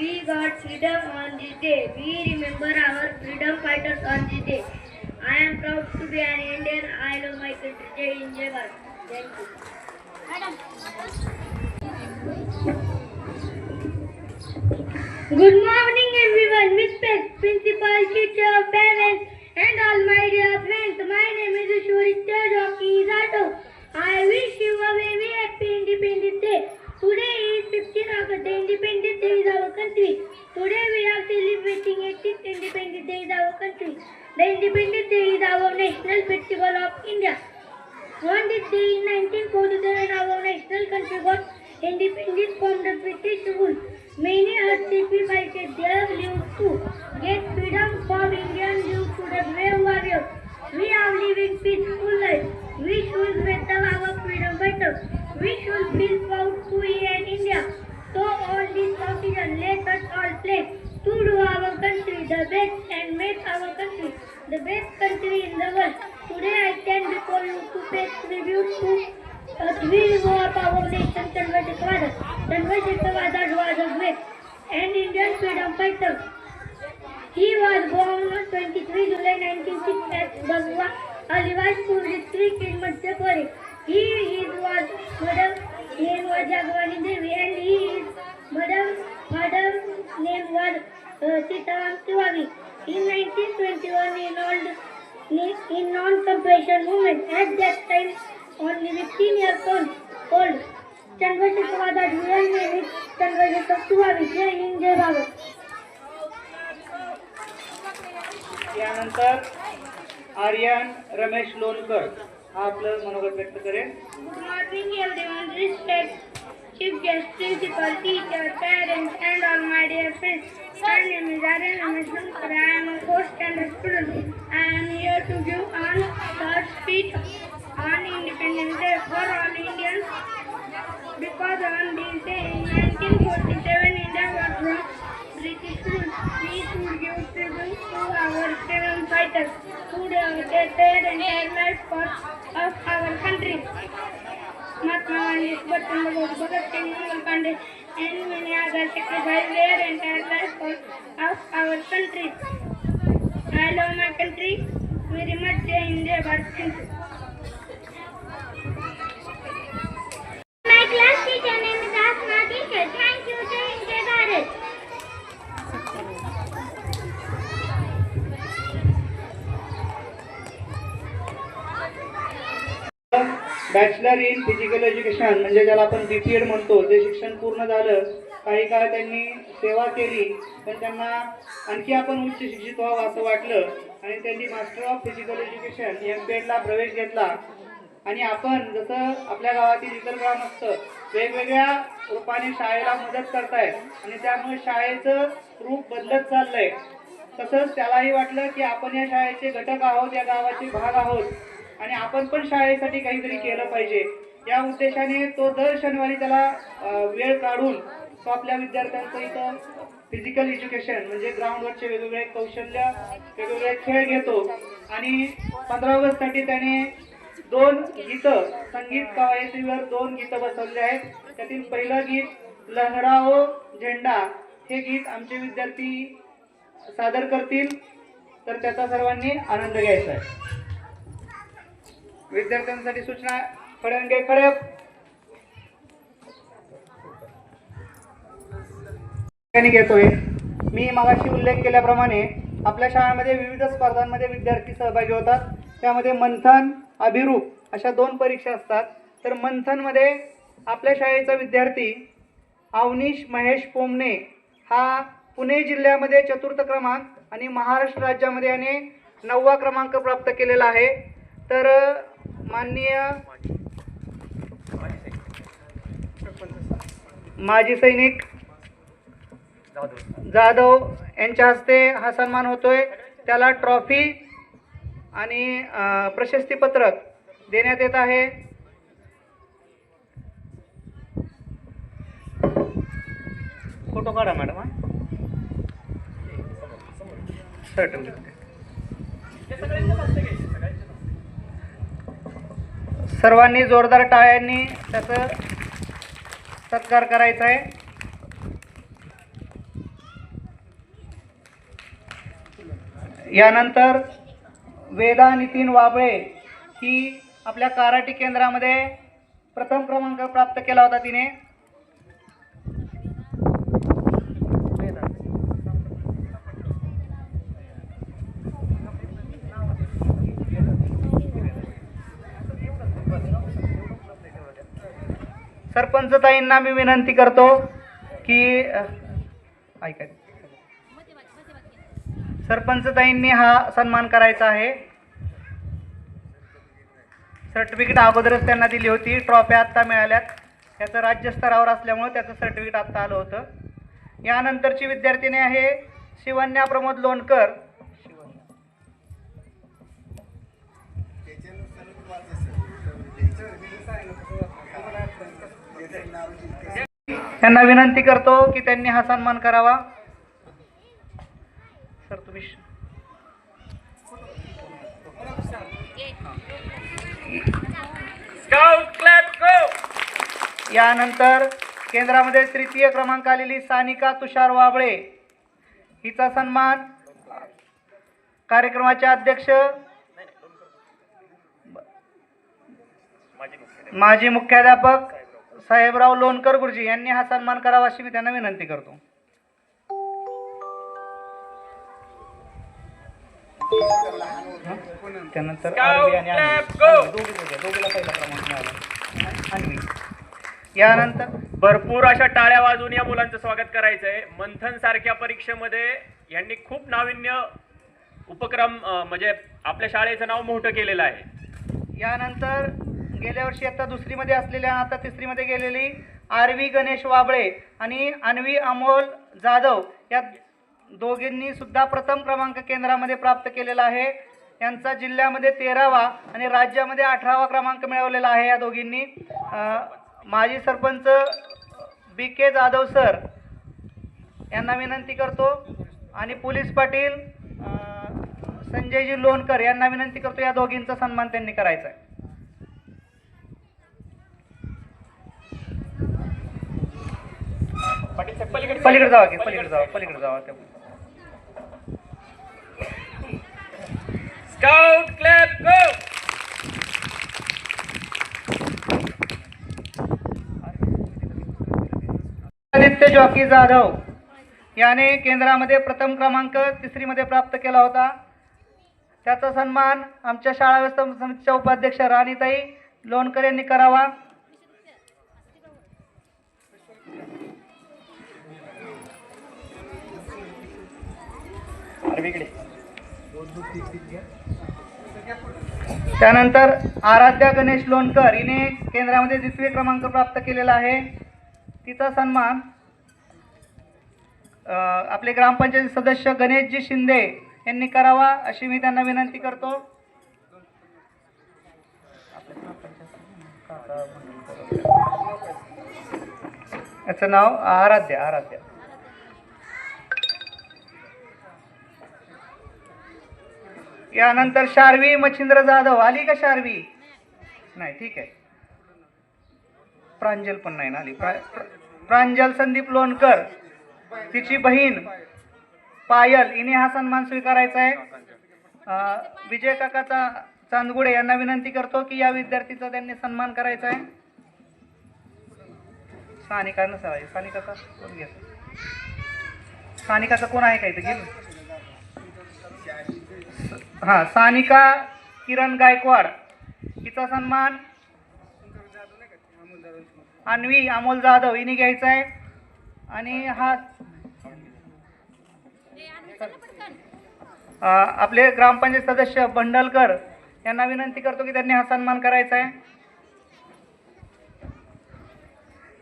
We got freedom on this day. We remember our freedom fighters on this day. I am proud to be an Indian. I love my country. Jai Hind, Jai Bharat. Thank you. Good morning everyone, Mr. Principal, teacher, parents and all my dear friends. My name is Shurita Jockey Zato. I wish you a very happy Independence Day. Today is 15 August. The Independence Day is our country. Today we are celebrating 18th Independence Day is our country. The Independence Day is our national festival of India. On this day in 1947, our national country got independence from the British rule. Many hardship fighted their lives to get freedom for Indians due to the brave warriors. We are living peaceful life. We should better our freedom better. We should feel proud to be an India. So on this occasion, let us all pledge to do our country the best and make our country the best country in the world. Today I stand before you to pay tribute to three of our nation, Chandrasekhar Azad. Chandrasekhar Azad was a great and Indian freedom fighter. He was born on 23 July 1906 at Bagua, Aliwajpur district in Madhya Pradesh. His mother name was Jagwani Devi and his father name was Sitaram Tiwari. In 1921, in non-compassion movement, at that time only 15 years old. Chandrasekhar Azad real name is Chandrasekhar Tiwari. Jai Hind, Jai Bharat. यानंतर आर्यन रमेश लोणकर हा आपलं मनोगत व्यक्त करेल. Good morning everyone, respect chief guest, principal, teacher, parents and all my dear friends. My name is Aryan Ramesh Lonkar. I am a 4th standard student. I am here to give a short speech on Independence Day for all Indians because on this day in 1947 India was from British rule. We should give tribute to our freedom fighters who dedicated their entire life for our country. Mahatma Gandhi, Subhash Chandra Bose, Bhagat Singh, Mangal Pandey and many other sacrificed their entire life for our country. I love my country very much. Jai Hind, Jai Bharat. Thank you. My class teacher name is Asma teacher. Thank you. Jai Hind, Jai Bharat. Bachelor in physical education म्हणजे ज्याला आपण BPEd म्हणतो ते शिक्षण पूर्ण झालं. काही काळ त्यांनी सेवा केली पण त्यांना आणखी आपण उच्च शिक्षित व्हावं असं वाटलं आणि त्यांनी मास्टर ऑफ फिजिकल एज्युकेशन MPEdला प्रवेश घेतला. आणि आपण जसं आपल्या गावातील इतर ग्रामस्थ वेगवेगळ्या रूपाने शाळेला मदत करतायत आणि त्यामुळे शाळेचं रूप बदलत चाललंय. तसंच त्यालाही वाटलं की आपण या शाळेचे घटक आहोत, या गावाचे भाग आहोत आणि आपण पण शाळेसाठी काहीतरी केलं पाहिजे. या उद्देशाने तो दर शनिवारी त्याला वेळ काढून तो आपल्या विद्यार्थ्यांचं इथं फिजिकल एज्युकेशन म्हणजे ग्राउंडवरचे वेगवेगळे कौशल्य, वेगवेगळे खेळ घेतो. आणि 15 ऑगस्टसाठी त्याने 2 गीतं संगीत कवायतीवर 2 गीतं बसवले आहेत. त्यातील पहिलं गीत लहराओ झेंडा हे गीत आमचे विद्यार्थी सादर करतील तर त्याचा सर्वांनी आनंद घ्यायचा आहे. विद्यार्थ्यांसाठी सूचना खडंगे खडक घेतोय. मी मगाशी उल्लेख केल्याप्रमाणे आपल्या शाळेमध्ये विविध स्पर्धांमध्ये विद्यार्थी सहभागी होतात. त्यामध्ये मंथन, अभिरूप अशा 2 परीक्षा असतात. तर मंथनमध्ये आपल्या शाळेचा विद्यार्थी अवनीश महेश पोमणे हा पुणे जिल्ह्यामध्ये 4th क्रमांक आणि महाराष्ट्र राज्यामध्ये याने 9वा क्रमांक प्राप्त केलेला आहे. तर माननीय माजी सैनिक जाधव यांच्या हस्ते हा सन्मान होतोय. त्याला ट्रॉफी आणि प्रशस्तीपत्रक देण्यात येत आहे. फोटो काढा मॅडम. सर्वांनी जोरदार टाळ्यांनी त्याचं सत्कार करायचा आहे. यानंतर वेदा नितीन वाबळे ही आपल्या कराटे केंद्रामध्ये प्रथम क्रमांक प्राप्त केला होता तिने. सरपंच ताईंना मी विनंती करतो की ऐका, सरपंच ताईंनी हा सन्मान करायचा आहे. सर्टिफिकेट अगोदरच त्यांना दिली होती, ट्रॉफी आत्ता मिळाल्यात. त्याचं राज्यस्तरावर असल्यामुळे त्याचं सर्टिफिकेट आत्ता आलं होतं. यानंतरची विद्यार्थिनी आहे शिवन्या प्रमोद लोणकर. त्यांना विनंती करतो की त्यांनी हा सन्मान करावा. सर तुम्ही यानंतर केंद्रामध्ये तृतीय क्रमांक आलेली सानिका तुषार वाबळे हिचा सन्मान कार्यक्रमाचे अध्यक्ष माजी मुख्याध्यापक साहेबराव लोणकर गुरुजी यांनी हा सन्मान करावा अशी मी त्यांना विनंती करतो. त्यानंतर यानंतर भरपूर अशा टाळ्या वाजवून या मुलांचं स्वागत करायचंय. मंथन सारख्या परीक्षेमध्ये यांनी खूप नाविन्य उपक्रम म्हणजे आपल्या शाळेचं नाव मोठं केलेलं आहे. यानंतर गेल्या वर्षी आता दुसरीमध्ये असलेल्या आता तिसरीमध्ये गेलेली आरवी गणेश वाबळे आणि अन्वी अमोल जाधव या दोघींनी सुद्धा प्रथम क्रमांक केंद्रामध्ये प्राप्त केलेला आहे. यांचा जिल्ह्यामध्ये 13वा आणि राज्यामध्ये 18वा क्रमांक मिळवलेला आहे. या दोघींनी माजी सरपंच BK जाधव सर यांना विनंती करतो आणि पोलीस पाटील संजयजी लोणकर यांना विनंती करतो या दोघींचा सन्मान त्यांनी करायचा आहे. पलीकडे जावा की पलीकडे जावा स्काउट क्लॅप गो. आदित्य जॉकी जाधव याने केंद्रामध्ये प्रथम क्रमांक तिसरीमध्ये प्राप्त केला होता. त्याचा सन्मान आमच्या शाळा व्यवस्थापन समितीच्या उपाध्यक्ष राणीताई लोणकर यांनी करावा. त्यानंतर आराध्या गणेश लोणकर हिने केंद्रामध्ये द्वितीय क्रमांक प्राप्त केलेला आहे. तिचा सन्मान आपले ग्रामपंचायत सदस्य गणेशजी शिंदे यांनी करावा अशी मी त्यांना विनंती करतो. याचं नाव आराध्या. यानंतर शार्वी मच्छिंद्र जाधव आली का? शार्वी नाही, ठीक आहे. प्रांजल पण नाही ना आली. प्रांजल संदीप लोणकर तिची बहीण पायल हिने हा सन्मान स्वीकारायचा आहे. विजय काकाचा चांदगुडे यांना विनंती करतो की या विद्यार्थीचा त्यांनी सन्मान करायचा आहे. सानिका नसावी. सानिकाचा कोण घ्या? सानिकाचा कोण आहे का इथे? गेली हां, सानिका किरण गायकवाड हिचा सन्मान अन्वी अमोल जाधव हिने घ्यायचा आहे. आणि हा आपले ग्रामपंचायत सदस्य बंडलकर यांना विनंती करतो की त्यांनी हा सन्मान करायचा आहे.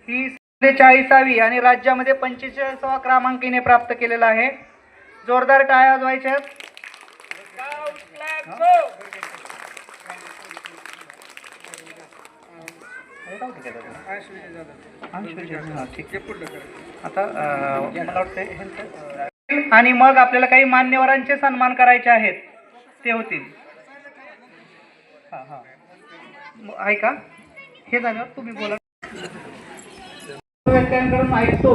ही 40वी आणि राज्यामध्ये 45वा क्रमांक हिने प्राप्त केलेला आहे. जोरदार टाळ्या वाजवायच्या. आता मला वाटतं आणि मग आपल्याला काही मान्यवरांचे सन्मान करायचे आहेत. ते होतील. हां हां ऐका, हे झाल्यावर तुम्ही बोला. व्याख्यान ऐकतो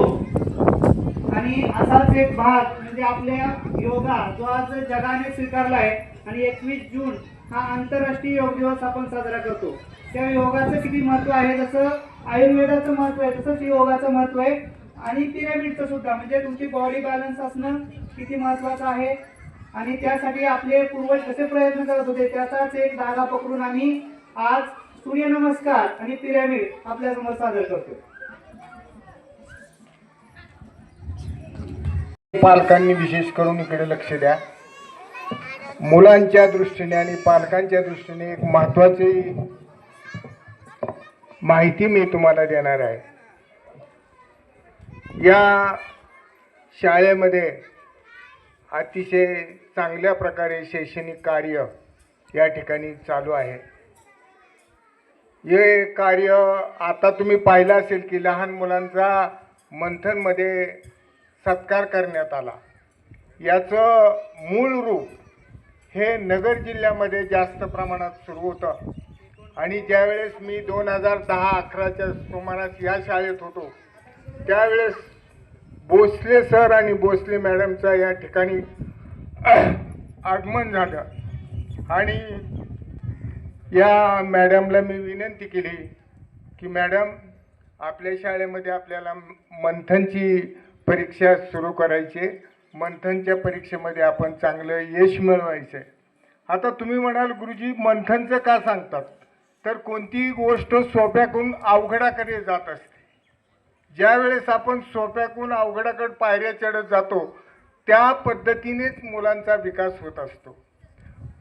आणि असाच एक भाग म्हणजे आपल्या योगा जो आज जगाने स्वीकारला आहे आणि 21 जून हा आंतरराष्ट्रीय योग दिवस आपण साजरा करतो. त्या योगाचं किती महत्व आहे, जसं आयुर्वेदाचं महत्व आहे तसंच योगाचं महत्व आहे आणि पिरॅमिडचं सुद्धा, म्हणजे तुमची बॉडी बॅलन्स असणं किती महत्वाचं आहे. आणि त्यासाठी आपले पूर्वज कसे प्रयत्न करत होते त्याचाच एक धागा पकडून आम्ही आज सूर्यनमस्कार आणि पिरॅमिड आपल्या समोर सादर करतो. पालकांनी विशेष करून इकडे लक्ष द्या. मुलांच्या दृष्टीने आणि पालकांच्या दृष्टीने एक महत्वाची माहिती मी तुम्हाला देणार आहे. या शाळेमध्ये अतिशय चांगल्या प्रकारे शैक्षणिक कार्य या ठिकाणी चालू आहे. हे कार्य आता तुम्ही पाहिलं असेल की लहान मुलांचा मंथनमध्ये सत्कार करण्यात आला. याचं मूळ रूप हे नगर जिल्ह्यामध्ये जास्त प्रमाणात सुरू होतं आणि ज्यावेळेस मी 2010-11च्या सुमारास या शाळेत होतो त्यावेळेस भोसले सर आणि भोसले मॅडमचं या ठिकाणी आगमन झालं आणि या मॅडमला मी विनंती केली की मॅडम, आपल्या शाळेमध्ये आपल्याला मंथनची परीक्षा सुरू करायची, मंथनच्या परीक्षेमध्ये आपण चांगलं यश मिळवायचं आहे. आता तुम्ही म्हणाल गुरुजी मंथनचं का सांगतात, तर कोणतीही गोष्ट सोप्याकडून अवघडाकडे जात असते. ज्यावेळेस आपण सोप्याकडून अवघडाकडे पायऱ्या चढत जातो त्या पद्धतीनेच मुलांचा विकास होत असतो.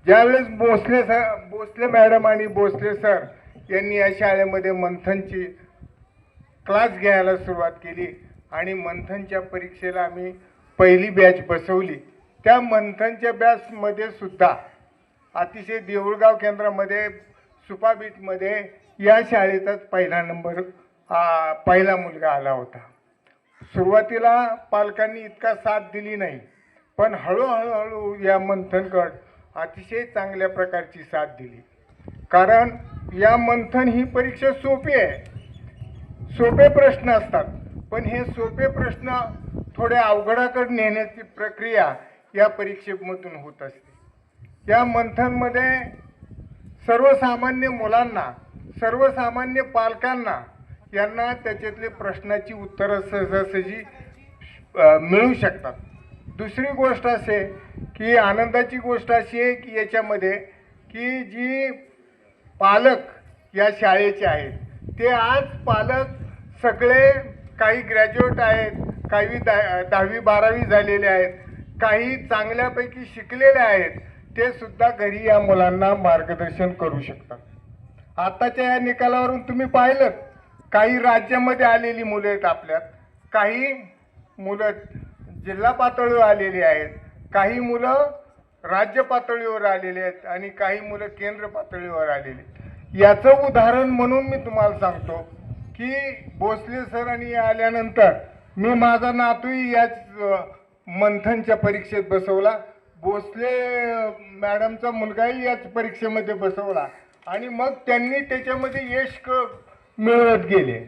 ज्यावेळेस भोसले मॅडम आणि भोसले सर यांनी या शाळेमध्ये मंथनची क्लास घ्यायला सुरुवात केली आणि मंथनच्या परीक्षेला आम्ही पहिली बॅच बसवली. त्या मंथनच्या बॅचमध्ये सुद्धा अतिशय देऊळगाव केंद्रामध्ये सुपाबीटमध्ये या शाळेचाच पहिला मुलगा आला होता. सुरुवातीला पालकांनी इतका साथ दिली नाही, पण हळूहळू या मंथनकडे अतिशय चांगल्या प्रकारची साथ दिली. कारण या मंथन ही परीक्षा सोपी आहे, सोपे प्रश्न असतात, पण हे सोपे प्रश्न थोडे अवघडाकडे नेण्याची प्रक्रिया या परीक्षेमधून होत असते. या मंथनमध्ये सर्वसामान्य मुलांना, सर्वसामान्य पालकांना यांना त्याच्यातले प्रश्नाची उत्तरं सहजासहजी मिळू शकतात. दुसरी गोष्ट असे की आनंदाची गोष्ट अशी आहे की याच्यामध्ये की जी पालक या शाळेचे आहेत ते आज पालक सगळे काही ग्रॅज्युएट आहेत, काही 10वी-12वी झालेले आहेत, काही चांगल्यापैकी शिकलेले आहेत, ते सुद्धा घरी या मुलांना मार्गदर्शन करू शकतात. आताच्या या निकालावरून तुम्ही पाहिलं काही राज्यामध्ये आलेली मुलं आहेत आपल्यात, काही मुलं जिल्हा पातळीवर आलेली आहेत, काही मुलं राज्य पातळीवर आलेले आहेत आणि काही मुलं केंद्र पातळीवर आलेले. याचं उदाहरण म्हणून मी तुम्हाला सांगतो की भोसले सरांनी आल्यानंतर मी माझा नातूही याच मंथनच्या परीक्षेत बसवला, भोसले मॅडमचा मुलगाही याच परीक्षेमध्ये बसवला आणि मग त्यांनी त्याच्यामध्ये यश मिळवत गेले.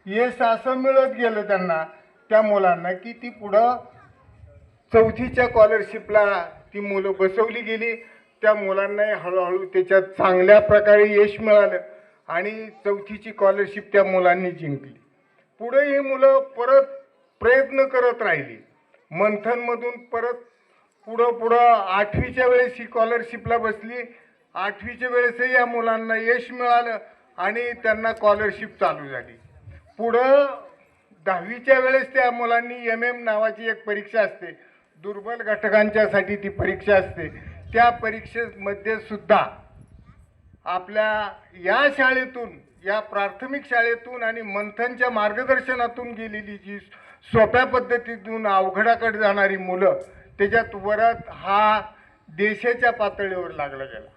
यश असं मिळत गेलं त्यांना, त्या मुलांना, की ती पुढं 4थीच्या स्कॉलरशिपला ती मुलं बसवली गेली. त्या मुलांना हळूहळू त्याच्यात चांगल्या प्रकारे यश मिळालं आणि 4थीची स्कॉलरशिप त्या मुलांनी जिंकली. पुढे ही मुलं परत प्रयत्न करत राहिली. मंथनमधून परत पुढं 8वीच्या वेळेस ही स्कॉलरशिपला बसली. 8वीच्या वेळेसही या मुलांना यश मिळालं आणि त्यांना स्कॉलरशिप चालू झाली. पुढं 10वीच्या वेळेस त्या मुलांनी MM नावाची एक परीक्षा असते, दुर्बल घटकांच्यासाठी ती परीक्षा असते. त्या परीक्षेमध्ये सुद्धा आपल्या या शाळेतून, या प्राथमिक शाळेतून आणि मंथनच्या मार्गदर्शनातून गेलेली जी सोप्या पद्धतीतून अवघडाकडे जाणारी मुलं, त्याच्यात वरत हा देशाच्या पातळीवर लागला गेला.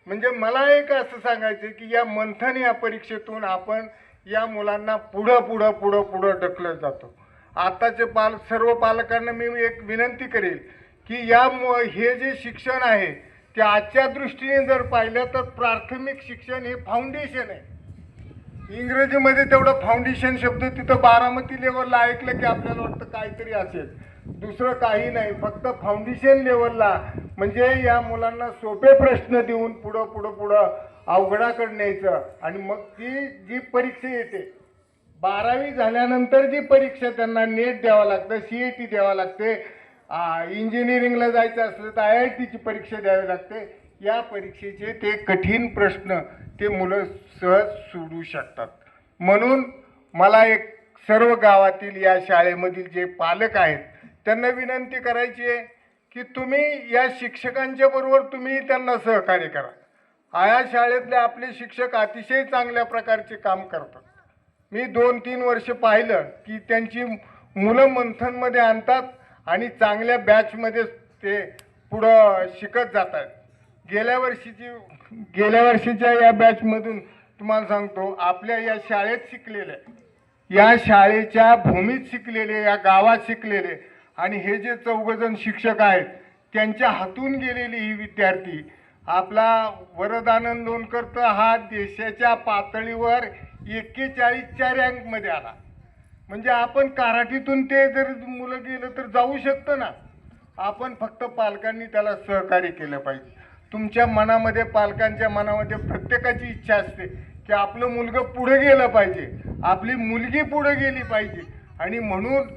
म्हणजे मला एक असं सांगायचं की या मंथन या परीक्षेतून आपण या मुलांना पुढं ढकलत जातो. आताचे सर्व पालकांना मी एक विनंती करेल की हे जे शिक्षण आहे ते आजच्या दृष्टीने जर पाहिलं तर प्राथमिक शिक्षण हे फाउंडेशन आहे. इंग्रजीमध्ये तेवढं फाउंडेशन शब्द तिथं बारामती लेवलला ऐकलं की आपल्याला वाटतं काहीतरी असेल, दुसरं काही नाही, फक्त फाउंडेशन लेवलला म्हणजे या मुलांना सोपे प्रश्न देऊन पुढं अवघडाकडे न्यायचं. आणि मग ती जी परीक्षा येते 12वी झाल्यानंतर जी परीक्षा त्यांना नेट द्यावं लागतं, CET द्यावं लागते, इंजिनिअरिंगला जायचं असलं तर IITची परीक्षा द्यावी लागते. या परीक्षेचे ते कठीण प्रश्न ते मुलं सहज सोडवू शकतात. म्हणून मला एक सर्व गावातील या शाळेमधील जे पालक आहेत त्यांना विनंती करायची आहे की तुम्ही या शिक्षकांच्या बरोबर तुम्ही त्यांना सहकार्य करा. या शाळेतले आपले शिक्षक अतिशय चांगल्या प्रकारचे काम करतात. मी 2-3 वर्ष पाहिलं की त्यांची मुलं मंथनमध्ये आणतात आणि चांगल्या बॅचमध्ये ते पुढं शिकत जातात. गेल्या वर्षीच्या या बॅचमधून तुम्हाला सांगतो, आपल्या या शाळेत शिकलेले, या शाळेच्या भूमीत शिकलेले, या गावात शिकलेले आणि हे जे 4 जण शिक्षक आहेत त्यांच्या हातून गेलेली ही विद्यार्थी, आपला वरदानंद लोणकर तर हा देशाच्या पातळीवर 41च्या रँकमध्ये आला. म्हणजे आपण कराठीतून ते जर मुलं गेलं तर जाऊ शकतं ना. आपण फक्त पालकांनी त्याला सहकार्य केलं पाहिजे. तुमच्या मनामध्ये, पालकांच्या मनामध्ये प्रत्येकाची इच्छा असते की आपलं मुलगं पुढे गेलं पाहिजे, आपली मुलगी पुढे गेली पाहिजे. आणि म्हणून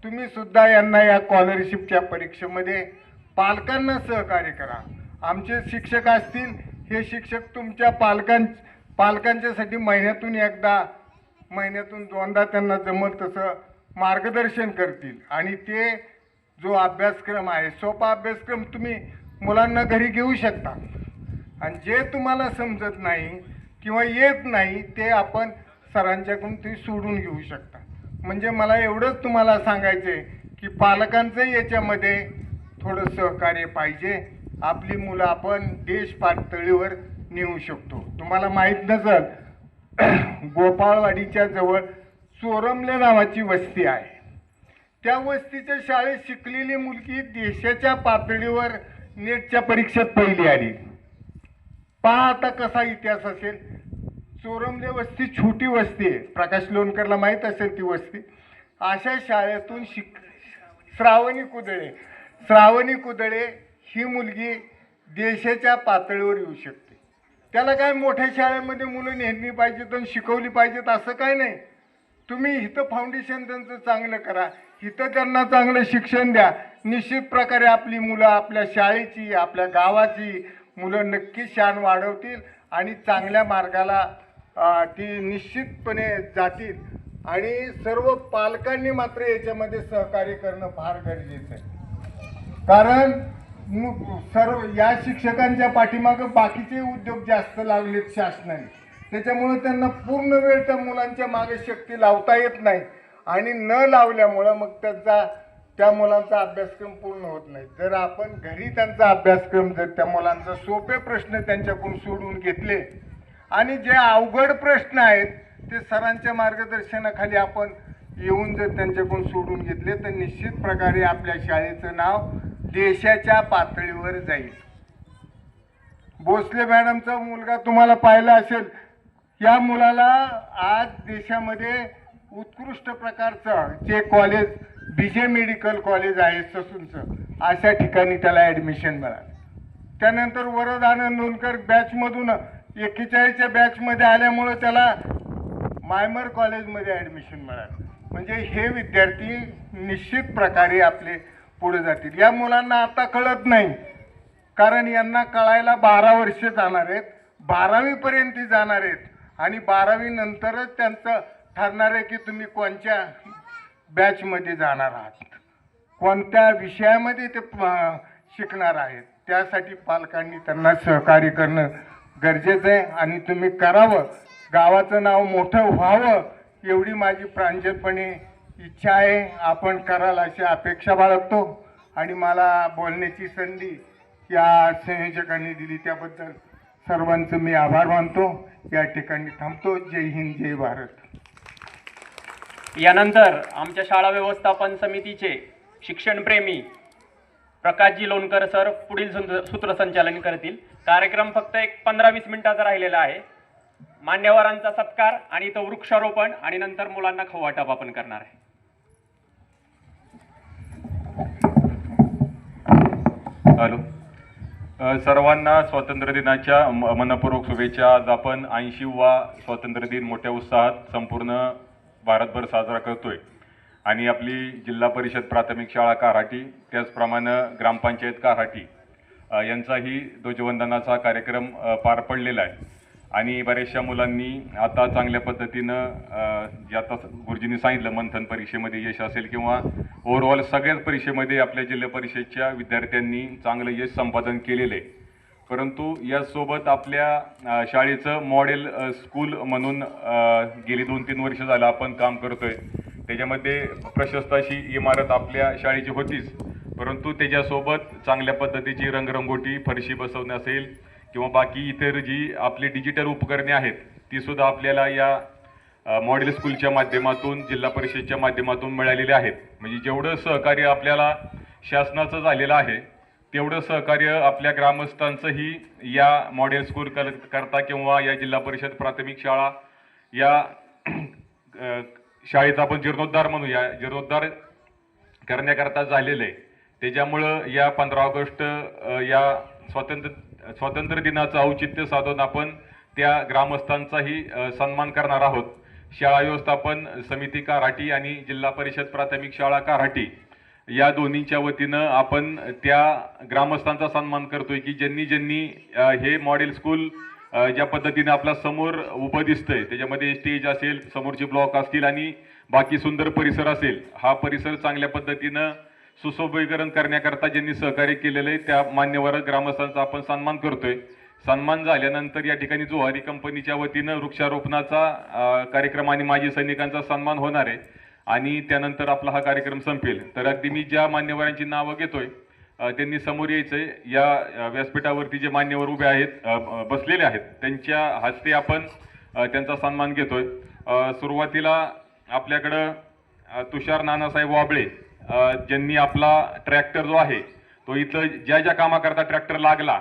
तुम्ही सुद्धा यांना या स्कॉलरशिपच्या परीक्षेमध्ये पालकांना सहकार्य करा. आमचे शिक्षक असतील, हे शिक्षक तुमच्या पालकांच्यासाठी महिन्यातून 2दा त्यांना जमल तसं मार्गदर्शन करतील. आणि ते जो अभ्यासक्रम आहे, सोपा अभ्यासक्रम तुम्ही मुलांना घरी घेऊ शकता. आणि जे तुम्हाला समजत नाही किंवा येत नाही ते आपण सरांच्याकडून ते सोडून घेऊ शकता. म्हणजे मला एवढंच तुम्हाला सांगायचं आहे की पालकांचं याच्यामध्ये थोडं सहकार्य पाहिजे. आपली मुलं आपण देश पातळीवर नेऊ शकतो. तुम्हाला माहीत नसेल, गोपाळवाडीच्या जवळ चोरमले नावाची वस्ती आहे. त्या वस्तीच्या शाळेत शिकलेली मुलगी देशाच्या पातळीवर नेटच्या परीक्षेत पहिली आली. पहा आता कसा इतिहास असेल. चोरमले वस्ती छोटी वस्ती आहे, प्रकाश लोणकरला माहीत असेल ती वस्ती. अशा शाळेतून श्रावणी कुदळे ही मुलगी देशाच्या पातळीवर येऊ शकते. त्याला काय मोठ्या शाळेमध्ये मुलं नेहमी पाहिजेत आणि शिकवली पाहिजेत असं काय नाही. तुम्ही इथं फाउंडेशन त्यांचं चांगलं करा, इथं त्यांना चांगलं शिक्षण द्या. निश्चित प्रकारे आपली मुलं आपल्या शाळेची, आपल्या गावाची मुलं नक्की शान वाढवतील आणि चांगल्या मार्गाला ती निश्चितपणे जातील. आणि सर्व पालकांनी मात्र याच्यामध्ये सहकार्य करणं फार गरजेचं आहे. कारण सर्व या शिक्षकांच्या पाठीमागं बाकीचे उद्योग जास्त लावलेत शासनाने, त्याच्यामुळे त्यांना पूर्ण वेळ त्या मुलांच्या मागे शक्ती लावता येत नाही. आणि न लावल्यामुळं मग त्या मुलांचा अभ्यासक्रम पूर्ण होत नाही. जर आपण घरी त्यांचा अभ्यासक्रम, जर त्या मुलांचा सोपे प्रश्न त्यांच्याकडून सोडवून घेतले आणि जे अवघड प्रश्न आहेत ते सरांच्या मार्गदर्शनाखाली आपण येऊन जर त्यांच्याकडून सोडून घेतले तर निश्चित प्रकारे आपल्या शाळेचं नाव देशाच्या पातळीवर जाईल. भोसले मॅडमचा मुलगा तुम्हाला पाहिला असेल. या मुलाला आज देशामध्ये उत्कृष्ट प्रकारचं जे कॉलेज BJ मेडिकल कॉलेज आहे ससूनचं, अशा ठिकाणी त्याला ॲडमिशन मिळालं. त्यानंतर वरदानंद लोणकर बॅचमधून 41च्या बॅचमध्ये आल्यामुळं त्याला मायमर कॉलेजमध्ये ॲडमिशन मिळालं. म्हणजे हे विद्यार्थी निश्चित प्रकारे आपले पुढे जातील. या मुलांना आता कळत नाही, कारण यांना कळायला 12 वर्ष जाणार आहेत, 12वीपर्यंत जाणार आहेत आणि 12वी नंतरच त्यांचं ठरणार आहे की तुम्ही कोणत्या बॅचमध्ये जाणार आहात, कोणत्या विषयामध्ये ते शिकणार आहेत. त्यासाठी पालकांनी त्यांना सहकार्य करणं गरजेचं आहे आणि तुम्ही करावं. गावाचं नाव मोठं व्हावं एवढी माझी प्रांजळपणे इच्छा आहे. आपण कराल अशी अपेक्षा बाळगतो आणि मला बोलण्याची संधी या संयोजकांनी दिली त्याबद्दल सर्वांचं मी आभार मानतो. या ठिकाणी थांबतो. जय हिंद, जय भारत. यानंतर आमच्या शाळा व्यवस्थापन समितीचे शिक्षणप्रेमी प्रकाशजी लोणकर सर पुढील सूत्रसंचालन करतील. कार्यक्रम फक्त एक 15-20 मिनिटाचा राहिलेला आहे. मान्यवरांचा सत्कार आणि इथं वृक्षारोपण आणि नंतर मुलांना खाऊ वाटप आपण करणार आहे. हॅलो, सर्वांना स्वातंत्र्य दिनाच्या मनपूर्वक शुभेच्छा. आज आपण 80वा स्वातंत्र्य दिन मोठ्या उत्साहात संपूर्ण भारतभर साजरा करतोय आणि आपली जिल्हा परिषद प्राथमिक शाळा काराटी, त्याचप्रमाणे ग्रामपंचायत काराटी यांचाही ध्वजवंदनाचा कार्यक्रम पार पडलेला आहे. आणि बऱ्याचशा मुलांनी आता चांगल्या पद्धतीनं जे आता गुरुजींनी सांगितलं, मंथन परीक्षेमध्ये यश असेल किंवा ओव्हरऑल सगळ्याच परीक्षेमध्ये आपल्या जिल्हा परिषदच्या विद्यार्थ्यांनी चांगलं यश संपादन केलेलं आहे. परंतु यासोबत आपल्या शाळेचं मॉडेल स्कूल म्हणून गेली 2-3 वर्ष झालं आपण काम करतोय. त्याच्यामध्ये प्रशस्त अशी इमारत आपल्या शाळेची होतीच, परंतु त्याच्यासोबत चांगल्या पद्धतीची रंगरंगोटी, फरशी बसवणे असेल किंवा बाकी इतर जी आपली डिजिटल उपकरणे आहेत ती सुद्धा आपल्याला या मॉडेल स्कूलच्या माध्यमातून, जिल्हा परिषदच्या माध्यमातून मिळालेले आहेत. म्हणजे जेवढं सहकार्य आपल्याला शासनाचं झालेलं आहे तेवढं सहकार्य आपल्या ग्रामस्थांचंही या मॉडेल स्कूल करता किंवा या जिल्हा परिषद प्राथमिक शाळा या शाळेचा आपण जीर्णोद्धार म्हणूया, जीर्णोद्धार करण्याकरता झालेलं आहे. त्याच्यामुळं या 15 ऑगस्ट या स्वातंत्र्य दिनाचं औचित्य साधून आपण त्या ग्रामस्थांचाही सन्मान करणार आहोत. शाळा व्यवस्थापन समिती काराटी आणि जिल्हा परिषद प्राथमिक शाळा काराटी या दोन्हीच्या वतीनं आपण त्या ग्रामस्थांचा सन्मान करतोय की ज्यांनी हे मॉडेल स्कूल ज्या पद्धतीने आपला समोर उभं दिसतंय, त्याच्यामध्ये स्टेज असेल, समोरचे ब्लॉक असतील आणि बाकी सुंदर परिसर असेल, हा परिसर चांगल्या पद्धतीनं सुशोभीकरण करण्याकरता ज्यांनी सहकार्य केलेलं आहे त्या मान्यवर ग्रामस्थांचा आपण सन्मान करतोय. सन्मान झाल्यानंतर या ठिकाणी जोहारी कंपनीच्या वतीनं वृक्षारोपणाचा कार्यक्रम आणि माजी सैनिकांचा सन्मान होणार आहे आणि त्यानंतर आपला हा कार्यक्रम संपेल. तर अगदी मी ज्या मान्यवरांची नावं घेतोय त्यांनी समोर यायचंय. या व्यासपीठावरती जे मान्यवर उभे आहेत, बसलेले आहेत, त्यांच्या हस्ते आपण त्यांचा सन्मान घेतोय. सुरुवातीला आपल्याकडं तुषार नानासाहेब वाबळे ज्यांनी आपला ट्रॅक्टर जो आहे तो इथं ज्या कामाकरता ट्रॅक्टर लागला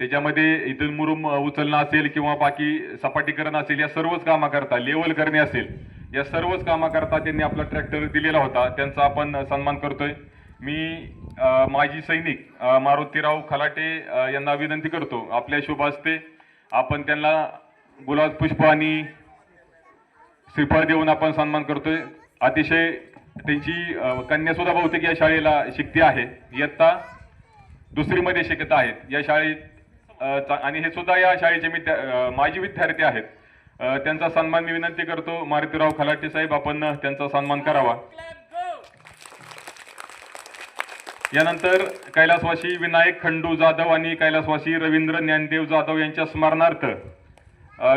त्याच्यामध्ये इथून मुरुम उचलणं असेल किंवा बाकी सपाटीकरण असेल, या सर्वच कामाकरता, लेवल करणे असेल, या सर्वच कामाकरता त्यांनी आपला ट्रॅक्टर दिलेला होता. त्यांचा आपण सन्मान करतोय. मी माजी सैनिक मारुतीराव खलाटे यांना विनंती करतो, आपल्या शुभ हस्ते आपण त्यांना गुलाब पुष्प आणि श्रीफळ देऊन आपण सन्मान करतोय. अतिशय त्यांची कन्या सुद्धा बहुतेक या शाळेला शिकते आहे, इयत्ता 2री मध्ये शिकत आहेत या शाळेत आणि हे सुद्धा या शाळेचे माजी विद्यार्थी आहेत. त्यांचा सन्मान मी विनंती करतो. मारुतीराव खलाटे साहेब, आपण त्यांचा सन्मान करावा. यानंतर कैलासवासी विनायक खंडू जाधव आणि कैलासवासी रवींद्र ज्ञानदेव जाधव यांच्या स्मरणार्थ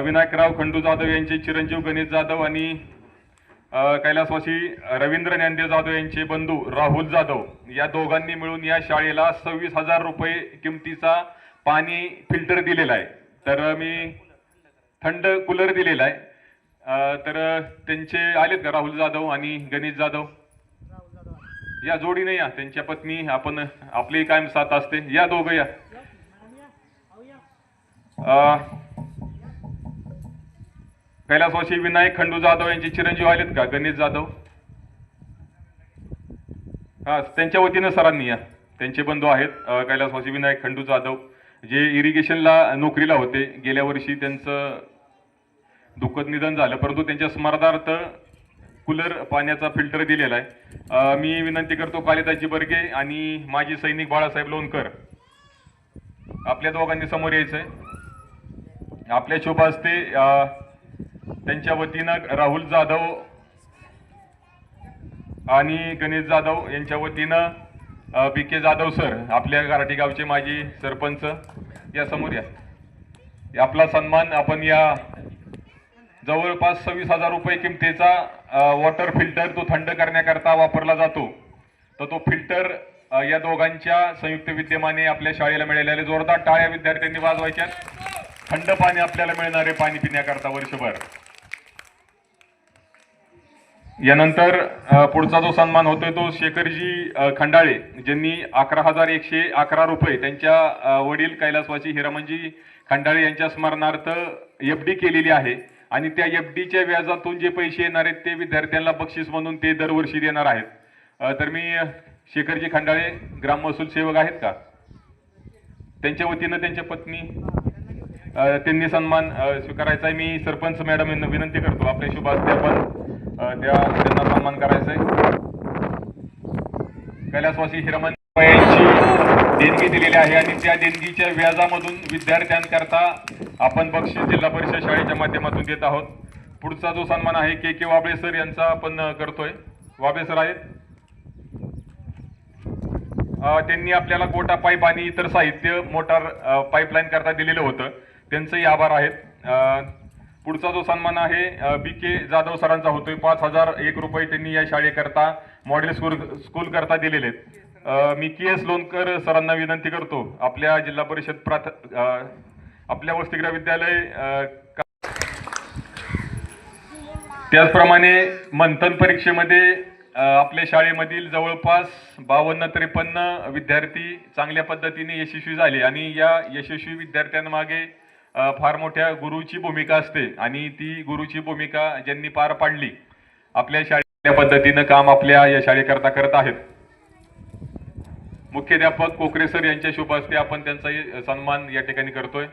विनायकराव खंडू जाधव यांचे चिरंजीव गणेश जाधव आणि कैलासवासी रवींद्र ज्ञानदेव जाधव यांचे बंधू राहुल जाधव या दोघांनी मिळून या शाळेला 26,000 रुपये किमतीचा पाणी फिल्टर दिलेला आहे. तर मी थंड कूलर दिलेला आहे. तर त्यांचे आलेत का राहुल जाधव आणि गणेश जाधव? या जोडीने या, त्यांच्या पत्नी, आपण आपली कायम साथ असते, या दोघं या. कैलासवासी विनायक खंडू जाधव यांचे चिरंजीव आलेत का? गणेश जाधव? हा, त्यांच्या वतीनं सरांनी या. त्यांचे बंधू आहेत कैलासवासी विनायक खंडू जाधव, जे इरिगेशनला नोकरीला होते. गेल्या वर्षी त्यांचं दुःखद निधन झालं, परंतु त्यांच्या स्मरणार्थ कूलर पाण्याचा फिल्टर दिलेला आहे. मी विनंती करतो कालिदासजी बर्गे आणि माजी सैनिक बाळासाहेब लोणकर, आपल्या दोघांनी समोर यायचंय. आपल्या शुभ हस्ते त्यांच्या वतीनं राहुल जाधव आणि गणेश जाधव यांच्या वतीनं BK जाधव सर, आपल्या गारठी गावचे माजी सरपंच, या समोर या. आपला सन्मान आपण या जवळपास 26,000 रुपये किमतीचा वॉटर फिल्टर तो थंड करण्याकरता वापरला जातो. तर तो फिल्टर या दोघांच्या संयुक्त विद्यमाने आपल्या शाळेला मिळालेले. जोरदार टाळ्या विद्यार्थ्यांनी वाजवायच्या. थंड पाणी आपल्याला मिळणारे पाणी पिण्याकरता वर्षभर. यानंतर पुढचा जो सन्मान होतोय तो शेखरजी खंडाळे, ज्यांनी 11,111 रुपये त्यांच्या वडील कैलासवासी हिरामनजी खंडाळे यांच्या स्मरणार्थ FD केलेली आहे आणि त्या FDच्या व्याजातून जे पैसे येणार आहेत ते विद्यार्थ्यांना बक्षीस म्हणून ते दरवर्षी देणार आहेत. तर मी शेखरजी खंडाळे ग्राम महसूल सेवक आहेत का, त्यांच्या वतीनं त्यांच्या पत्नी त्यांनी सन्मान स्वीकारायचा आहे. मी सरपंच मॅडम यांना विनंती करतो आपल्या शुभ हस्ते आपण त्यांना सन्मान करायचा आहे. कैलासवासी हिरामन यांची देणगी दिलेली आहे आणि त्या देणगीच्या व्याजामधून विद्यार्थ्यांकरता आपण बक्षीस जिल्हा परिषद शाळेच्या माध्यमातून देत आहोत. पुढचा जो सन्मान आहे के वाबळे सर यांचा आपण करतोय. वाबळे सर आहेत, त्यांनी आपल्याला गोटा पाईप आणि इतर साहित्य मोटार पाईपलाईन करता दिलेलं होतं, त्यांचंही आभार आहेत. पुढचा जो सन्मान आहे BK जाधव सरांचा होतोय. 5,001 रुपये त्यांनी या शाळेकरता मॉडेल स्कूल करता दिलेले आहेत. मी KS लोणकर सरांना विनंती करतो आपल्या जिल्हा परिषद आपल्या वसतिगृह विद्यालय त्याचप्रमाणे मंथन परीक्षेमध्ये आपल्या शाळेमधील जवळपास 52-53 विद्यार्थी चांगल्या पद्धतीने यशस्वी झाले आणि या यशस्वी विद्यार्थ्यांमागे फार मोठ्या गुरुची भूमिका असते आणि ती गुरुची भूमिका ज्यांनी पार पाडली आपल्या शाळेच्या पद्धतीनं काम आपल्या या शाळेकरता करत आहेत. मुख्याध्यापक कोकरे सर यांच्या शुभ हस्ते आपण त्यांचा सन्मान या ठिकाणी करतोय.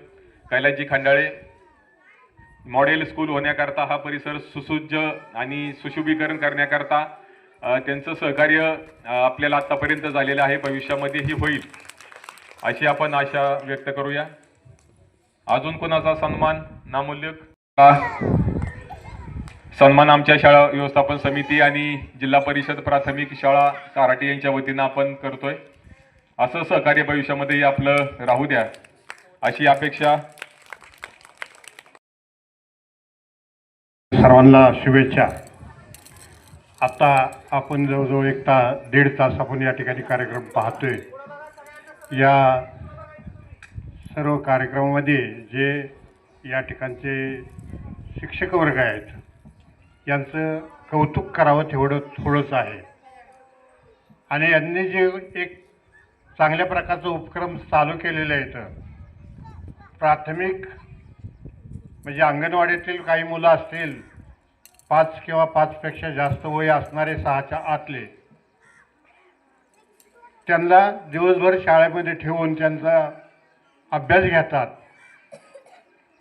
कैलासजी खंडाळे, मॉडेल स्कूल होण्याकरता हा परिसर सुसज्ज आणि सुशोभीकरण करण्याकरता त्यांचं सहकार्य आपल्याला आतापर्यंत झालेलं आहे, भविष्यामध्येही होईल अशी आपण आशा व्यक्त करूया. अजून कोणाचा सन्मान नामोल्लेख सन्मान आमच्या शाळा व्यवस्थापन समिती आणि जिल्हा परिषद प्राथमिक शाळा काराटी यांच्या वतीनं आपण करतोय. असं सहकार्य भविष्यामध्ये आपलं राहू द्या अशी अपेक्षा. सर्वांना शुभेच्छा. आता आपण जवळजवळ 1-1.5 तास आपण या ठिकाणी कार्यक्रम पाहतोय. या सर्व कार्यक्रमामध्ये जे या ठिकाणचे शिक्षक वर्ग आहेत यांचं कौतुक करावं तेवढं थोडंच आहे आणि यांनी जे एक चांगल्या प्रकारचा उपक्रम चालू केलेले आहेत. प्राथमिक म्हणजे अंगणवाडीतील काही मुलं असतील 5 किंवा 5पेक्षा जास्त वय असणारे 6च्या आतले, त्यांना दिवसभर शाळेमध्ये ठेवून त्यांचा अभ्यास घेतात.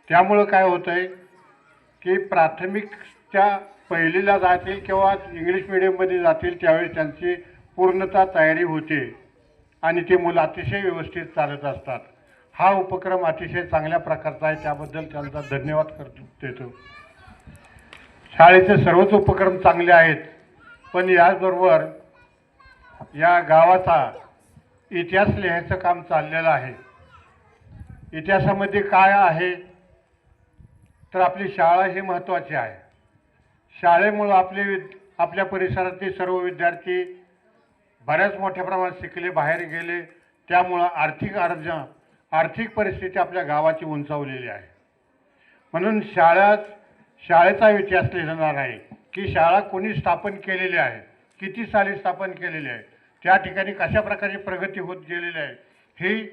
त्यामुळं काय होतं आहे की प्राथमिक त्या पहिलीला जातील किंवा इंग्लिश मिडियममध्ये जातील त्यावेळी त्यांची पूर्णतः तयारी होते आणि ते मुलं अतिशय व्यवस्थित चालत असतात. हा उपक्रम अतिशय चांगल्या प्रकारचा आहे, त्याबद्दल त्यांचा धन्यवाद देतो. शाळेचे सर्वच उपक्रम चांगले आहेत, पण याचबरोबर या गावाचा इतिहास लिहायचं काम चाललेलं आहे. इतिहासामध्ये काय आहे तर आपली शाळा हे महत्त्वाची आहे. शाळेमुळं आपल्या परिसरातील सर्व विद्यार्थी बऱ्याच मोठ्या प्रमाणात शिकले, बाहेर गेले. त्यामुळं आर्थिक परिस्थिती आपल्या गावाची उंचावलेली आहे. म्हणून शाळेचा इतिहास लिहिणार आहे की शाळा कोणी स्थापन केलेली आहे, किती साली स्थापन केलेली आहे, त्या ठिकाणी कशा प्रकारे प्रगती होत गेलेली आहे, ही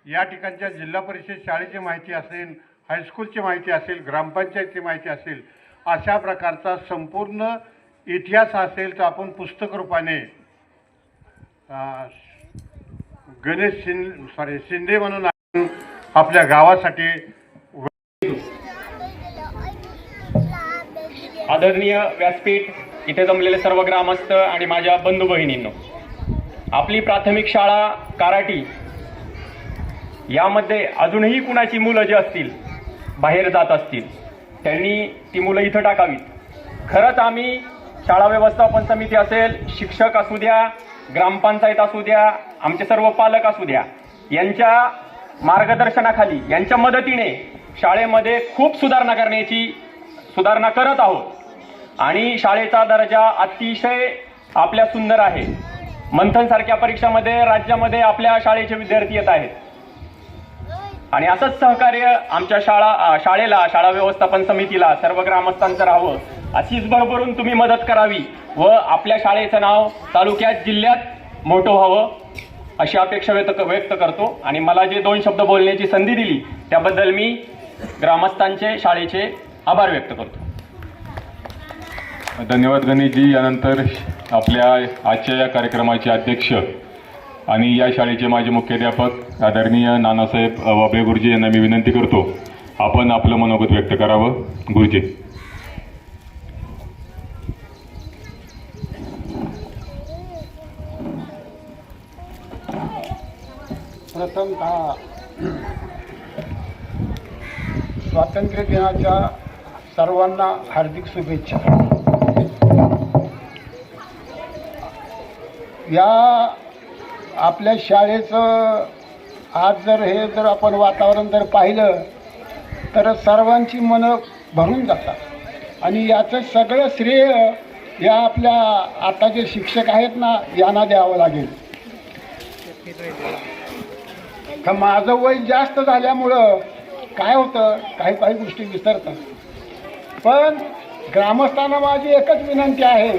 या ठिकाणच्या जिल्हा परिषद शाळेची माहिती असेल, हायस्कूलची माहिती असेल, ग्रामपंचायतची माहिती असेल, अशा प्रकारचा संपूर्ण इतिहास असेल तर आपण पुस्तक रूपाने गणेश शिंदे म्हणून आपल्या गावासाठी. आदरणीय व्यासपीठ, इथे जमलेले सर्व ग्रामस्थ आणि माझ्या बंधू भगिनींनो, आपली प्राथमिक शाळा काराटी यामध्ये अजूनही कुणाची मुलं जी असतील बाहेर जात असतील त्यांनी ती मुलं इथं टाकावीत. खरंच आम्ही शाळा व्यवस्थापन समिती असेल, शिक्षक असू द्या, ग्रामपंचायत असू द्या, आमचे सर्व पालक असू द्या, यांच्या मार्गदर्शनाखाली, यांच्या मदतीने शाळेमध्ये खूप सुधारणा करत आहोत आणि शाळेचा दर्जा अतिशय आपल्या सुंदर आहे. मंथन सारख्या परीक्षामध्ये राज्यामध्ये आपल्या शाळेचे विद्यार्थी येत आहेत आणि असंच सहकार्य आमच्या शाळा व्यवस्थापन समितीला सर्व ग्रामस्थांचं राहावं अशीच भरभरून तुम्ही मदत करावी व आपल्या शाळेचं नाव तालुक्यात जिल्ह्यात मोठं व्हावं अशी अपेक्षा व्यक्त करतो. आणि मला जे 2 शब्द बोलण्याची संधी दिली त्याबद्दल मी ग्रामस्थांचे शाळेचे आभार व्यक्त करतो. धन्यवाद गणेशजी. यानंतर आपल्या आजच्या या कार्यक्रमाचे अध्यक्ष आणि या शाळेचे माजी मुख्याध्यापक आदरणीय नानासाहेब वाबळे गुरुजी यांना मी विनंती करतो, आपण आपलं मनोगत व्यक्त करावं. गुरुजी. प्रथमतः स्वातंत्र्य दिनाच्या सर्वांना हार्दिक शुभेच्छा. या आपल्या शाळेचं आज जर आपण वातावरण जर पाहिलं तर सर्वांची मनं भरून जातात आणि याचं सगळं श्रेय या आपल्या आता जे शिक्षक आहेत ना यांना द्यावं लागेल. तर माझं वय जास्त झाल्यामुळं काय होतं, काही गोष्टी विसरतात. पण ग्रामस्थांना माझी एकच विनंती आहे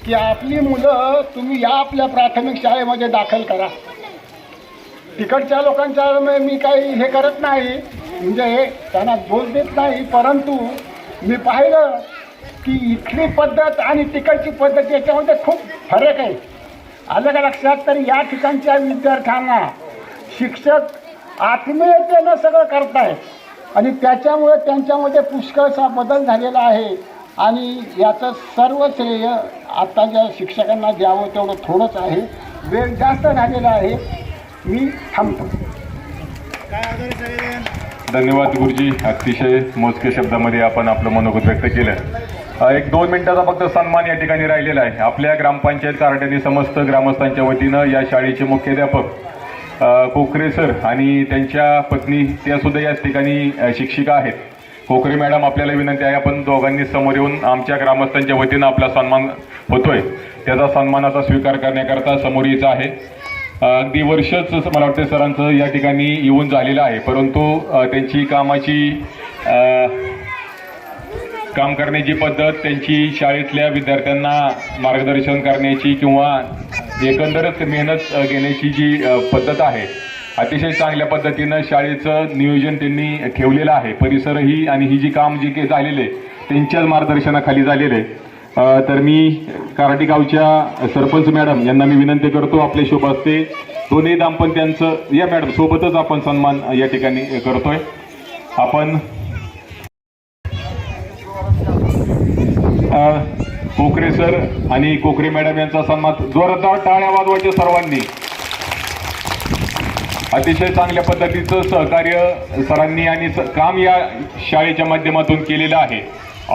की आपली मुलं तुम्ही या आपल्या प्राथमिक शाळेमध्ये दाखल करा. तिकडच्या लोकांच्या मी काही हे करत नाही, म्हणजे त्यांना दोष देत नाही, परंतु मी पाहिलं की इथली पद्धत आणि तिकडची पद्धत याच्यामध्ये खूप फरक आहे. आलं का लक्षात? तर या ठिकाणच्या विद्यार्थ्यांना शिक्षक आत्मीयतेनं सगळं करतायत आणि त्याच्यामुळे त्यांच्यामध्ये पुष्कळसा बदल झालेला आहे आणि याचं सर्व श्रेय आत्ताच्या शिक्षकांना द्यावं तेवढं थोडंच आहे. वेळ जास्त झालेला आहे. मी थांबतो. धन्यवाद गुरुजी. अतिशय मोजके शब्दामध्ये आपण आपलं मनोगत व्यक्त केलं. 1-2 मिनिटाचा फक्त सन्मान या ठिकाणी राहिलेला आहे. आपल्या ग्रामपंचायत कार्यालयाने समस्त ग्रामस्थांच्या वतीनं या शाळेचे मुख्याध्यापक कोकरे सर आणि त्यांच्या पत्नी त्या सुद्धा या ठिकाणी शिक्षिका आहेत. कोकरे मॅडम, आपल्याला विनंती आहे आपण दोघांनी समोर येऊन आमच्या ग्रामस्थांच्या वतीनं आपला सन्मान होतोय त्याचा सन्मानाचा स्वीकार करण्याकरता समोर यायचं आहे. अगदी वर्षच मला वाटतं सरांचं या ठिकाणी येऊन झालेलं आहे, परंतु त्यांची काम करण्याची पद्धत, त्यांची शाळेतल्या विद्यार्थ्यांना मार्गदर्शन करण्याची किंवा एकंदरच मेहनत घेण्याची जी पद्धत आहे अतिशय चांगल्या पद्धतीनं शाळेचं नियोजन त्यांनी ठेवलेलं आहे. परिसरही आणि ही जी काम जी काही झालेले त्यांच्याच मार्गदर्शनाखाली झालेले. तर मी कराडी गावच्या सरपंच मॅडम यांना मी विनंती करतो, आपले शुभ हस्ते दोन्ही दाम्पत्यांचं या मॅडम सोबतच आपण सन्मान या ठिकाणी करतोय. आपण कोकरे सर आणि कोकरे मॅडम यांचा सन्मान जोरदार टाळ्या वाजवायच्या सर्वांनी. अतिशय चांगल्या पद्धतीचं सहकार्य सरांनी आणि काम या शाळेच्या माध्यमातून केलेलं आहे.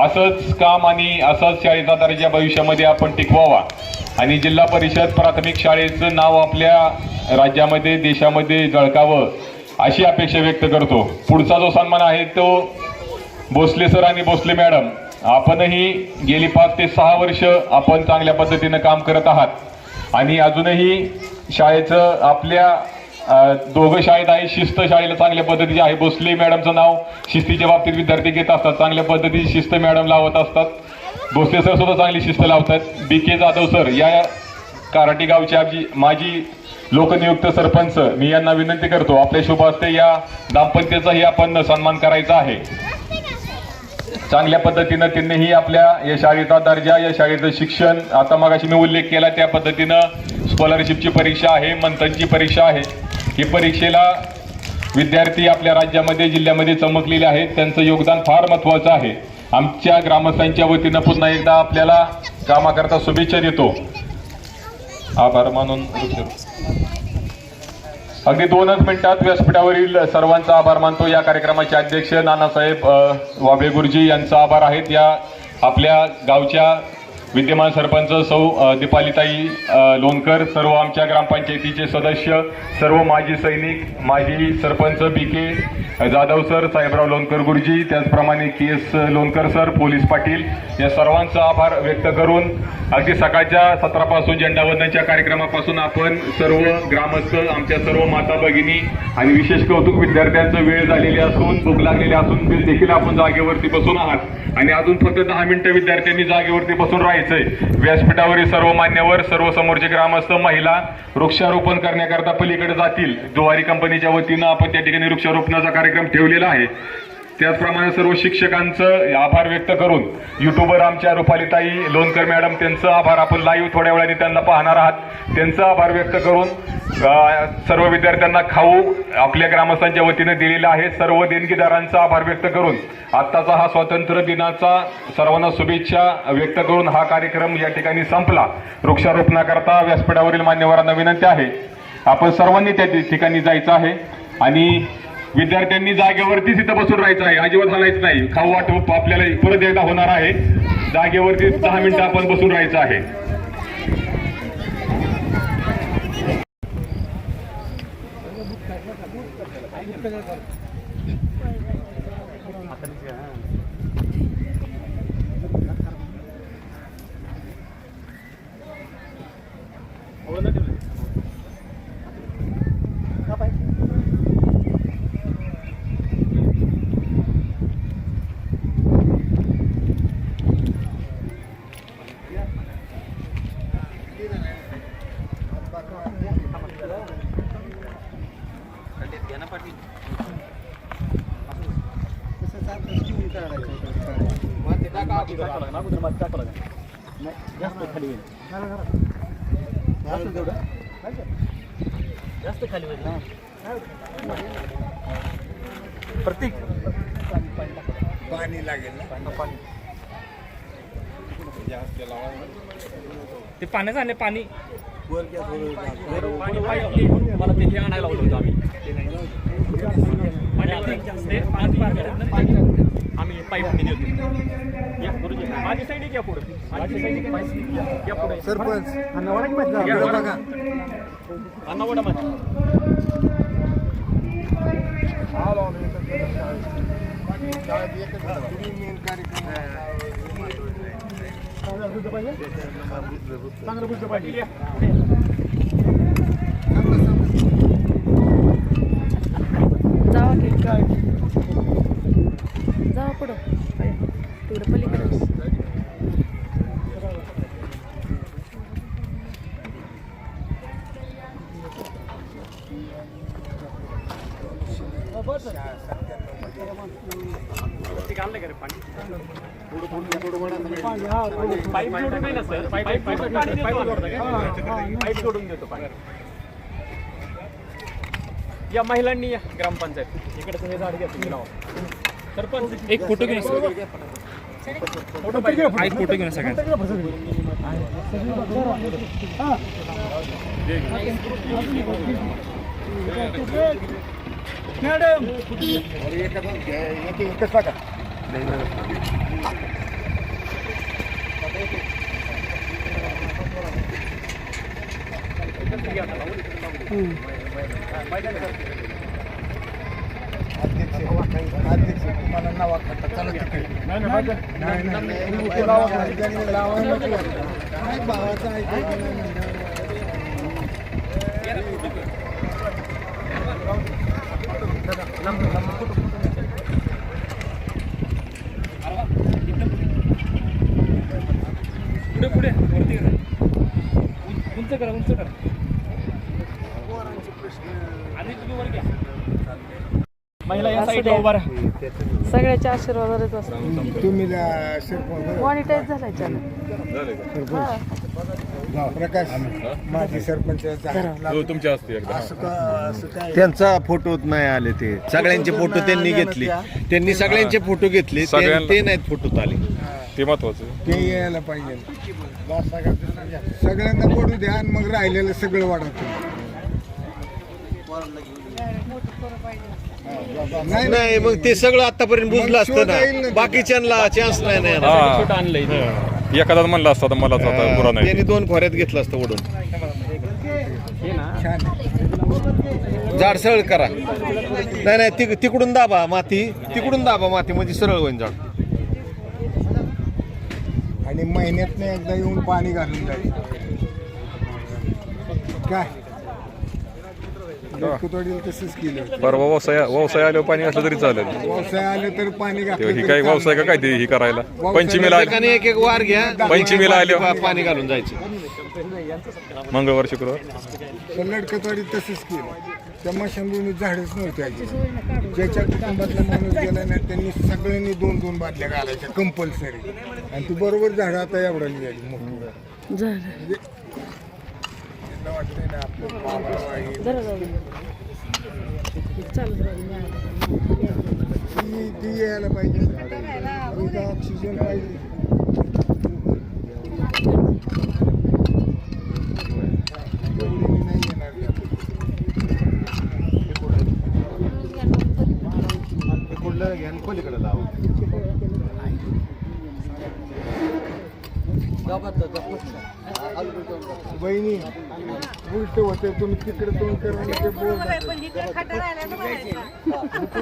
असंच काम आणि असाच शाळेचा दर्जा भविष्यामध्ये आपण टिकवावा आणि जिल्हा परिषद प्राथमिक शाळेचं नाव आपल्या राज्यामध्ये देशामध्ये झळकावं अशी अपेक्षा व्यक्त करतो. पुढचा जो सन्मान आहे तो भोसले सर आणि भोसले मॅडम, आपणही गेली 5 ते 6 वर्ष आपण चांगल्या पद्धतीनं काम करत आहात आणि अजूनही शाळेचं आपल्या दोघं शाळेत आहे. शिस्त शाळेला चांगल्या पद्धतीची आहे. भोसले मॅडमचं नाव शिस्तीच्या बाबतीत विद्यार्थी घेत असतात, चांगल्या पद्धतीची शिस्त मॅडम लावत असतात. भोसले सर सुद्धा चांगली शिस्त लावतात. BK जाधव सर या कराटी गावच्या माजी लोकनियुक्त सरपंच, मी यांना विनंती करतो आपल्या शुभ हस्ते या दाम्पत्याचाही आपण सन्मान करायचा आहे. चांगल्या पद्धतीनं त्यांनीही आपल्या या शाळेचा दर्जा, या शाळेचं शिक्षण, आता मगाशी मी उल्लेख केला त्या पद्धतीनं स्कॉलरशिपची परीक्षा आहे, मंथनची परीक्षा आहे. ही परीक्षेला विद्यार्थी आपल्या राज्यामध्ये जिल्ह्यामध्ये चमकलेले आहेत. त्यांचं योगदान फार महत्त्वाचं आहे. आमच्या ग्रामस्थांच्या वतीनं पुन्हा एकदा आपल्याला कामाकरता शुभेच्छा देतो. आभार मानून अगदी 2च मिनिटात व्यासपीठावरील सर्वांचा आभार मानतो. या कार्यक्रमाचे अध्यक्ष नानासाहेब वाबळे गुरुजी यांचा आभार आहेत. या आपल्या गावच्या विद्यमान सरपंच सौ दीपालीताई लोणकर, सर्व आमच्या ग्रामपंचायतीचे सदस्य, सर्व माजी सैनिक, माजी सरपंच BK जाधव सर, साहेबराव लोणकर गुरुजी, त्याचप्रमाणे KS Lonkar sir, police Patil, या सर्वांचा आभार व्यक्त करून अगदी सकाळच्या सत्रापासून झेंडावंदनच्या कार्यक्रमापासून आपण सर्व ग्रामस्थ, आमच्या सर्व माता भगिनी आणि विशेष कौतुक विद्यार्थ्यांचं वेळ झालेली असून, भूक लागलेली असून देखील आपण जागेवरती बसून आहात आणि अजून फक्त 10 मिनिटं विद्यार्थ्यांनी जागेवरती बसून राहायचंय. व्यासपीठावरील सर्व मान्यवर, सर्व समोरचे ग्रामस्थ, महिला वृक्षारोपण करण्याकरता पलीकडे जातील. दुवारी कंपनीच्या वतीनं आपण त्या ठिकाणी वृक्षारोपणाचा कार्यक्रम ठेवलेला आहे. त्याचप्रमाणे सर्व शिक्षकांचं आभार व्यक्त करून युट्यूबर आमच्या रुपालीताई लोणकर मॅडम, त्यांचं आभार, आपण लाईव्ह थोड्या वेळाने त्यांना पाहणार आहात, त्यांचं आभार व्यक्त करून सर्व विद्यार्थ्यांना खाऊ आपल्या ग्रामस्थांच्या वतीने दिलेला आहे. सर्व देणगीदारांचा आभार व्यक्त करून आत्ताचा हा स्वातंत्र्य दिनाचा सर्वांना शुभेच्छा व्यक्त करून हा कार्यक्रम या ठिकाणी संपला. वृक्षारोपणाकरता व्यासपीठावरील मान्यवरांना विनंती आहे, आपण सर्वांनी त्या ठिकाणी जायचं आहे आणि विद्यार्थ्यांनी जागेवरतीच इथं बसून राहायचं आहे, अजिबात हलायचं नाही. खाऊ वाटप आपल्याला परत एकदा होणार आहे, जागेवरती 10 मिनिटं आपण बसून राहायचं आहे. प्रतीक पाणी लागेल ना, ते पाण्याचं आणि पाणी मला ते आणायला लावलं होतं आम्ही पाईप माझी साईड या पुढे सरपंच अन्नवडा मध्ये जावा पुढं तिकडे पलीकडे पाईप जोडून नाही ना सर, पाईप जोडून देतो पाणी. या महिलांनी या ग्रामपंचायत इकडे तुम्ही झाड घ्या, तुम्ही नाव सरपंच एक फोटो घेऊन फोटो घेऊन सगळ्यांना मॅडम अध्यक्ष तुम्हाला नावा खाता चालत भावाचा पुढे पुढे वरती करा, उंच करा, उंच करा. आधी तुम्ही वर घ्या, महिला या साईडला उभा राहा. सगळ्याच्या आशीर्वादानेच असं तुम्ही सरपंच मॉनिटाईज झालाय चॅनल. प्रकाश माझी सरपंच तुमच्या असते त्यांचा फोटो नाही आले, ते सगळ्यांचे फोटो त्यांनी घेतले, त्यांनी सगळ्यांचे फोटो घेतले, ते नाहीत फोटो आले. ते महत्वाचं, ते यायला पाहिजे. सगळ्यांना पडू द्या आणि मग राहिलेलं सगळं वाढत. नाही मग ते सगळं आतापर्यंत बुजलं असतं ना, बाकीच्यांना चान्स नाही. आणलंय एखादा म्हणला असता तर मला आता पुरा नाही. त्यांनी 2 खोऱ्यात घेतलं असतं ओढून. झाड सरळ करा. नाही तिकडून दाबा माती, तिकडून दाबा माती म्हणजे सरळ होईल झाड. आणि महिन्यातनं एकदा येऊन पाणी घालून जायचं. काय कुतोडीला तसंच केलं. परवा व्यवसाय आल्यावर पाणी असलं तरी चालेल. व्यवसाय आले तर पाणी घातलं. ही काय व्यवसाय का काय ते ही करायला पंचमीला एक एक वार घ्या. पंचमीला आल्यावर पाणी घालून जायचं. मंगळवार शुक्रवार लडकतवाडीत तसंच केलं. त्या मशानभूमीत झाडच नव्हते. ज्याच्या कुटुंबातला माणूस गेला ना त्यांनी सगळ्यांनी 2-2 बादल्या घालायच्या कंपल्सरी. आणि ती बरोबर झाडं आता एवढा निघाली मोठी. म्हणजे त्यांना वाटतंय ना आपलं ती यायला पाहिजे. ऑक्सिजन पाहिजे. नाही येणार. पलीकडे लावा. बहिणी उलट होते. तुम्ही तिकडे तोंड करा ते बोल कुठे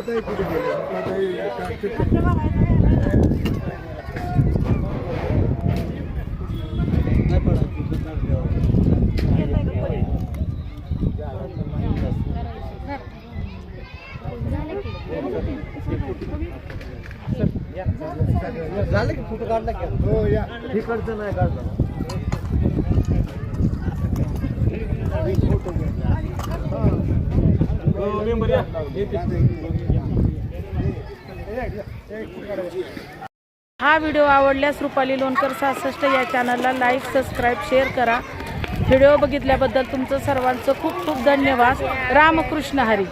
झालं की फोटो काढला की? हो या इकडचं नाही काढलं. हा व्हिडिओ आवडल्यास रुपाली लोणकर 66 या चॅनलला लाईक, सबस्क्राईब, शेअर करा. व्हिडिओ बघितल्याबद्दल तुमचं सर्वांचं खूप खूप धन्यवाद. रामकृष्ण हरी.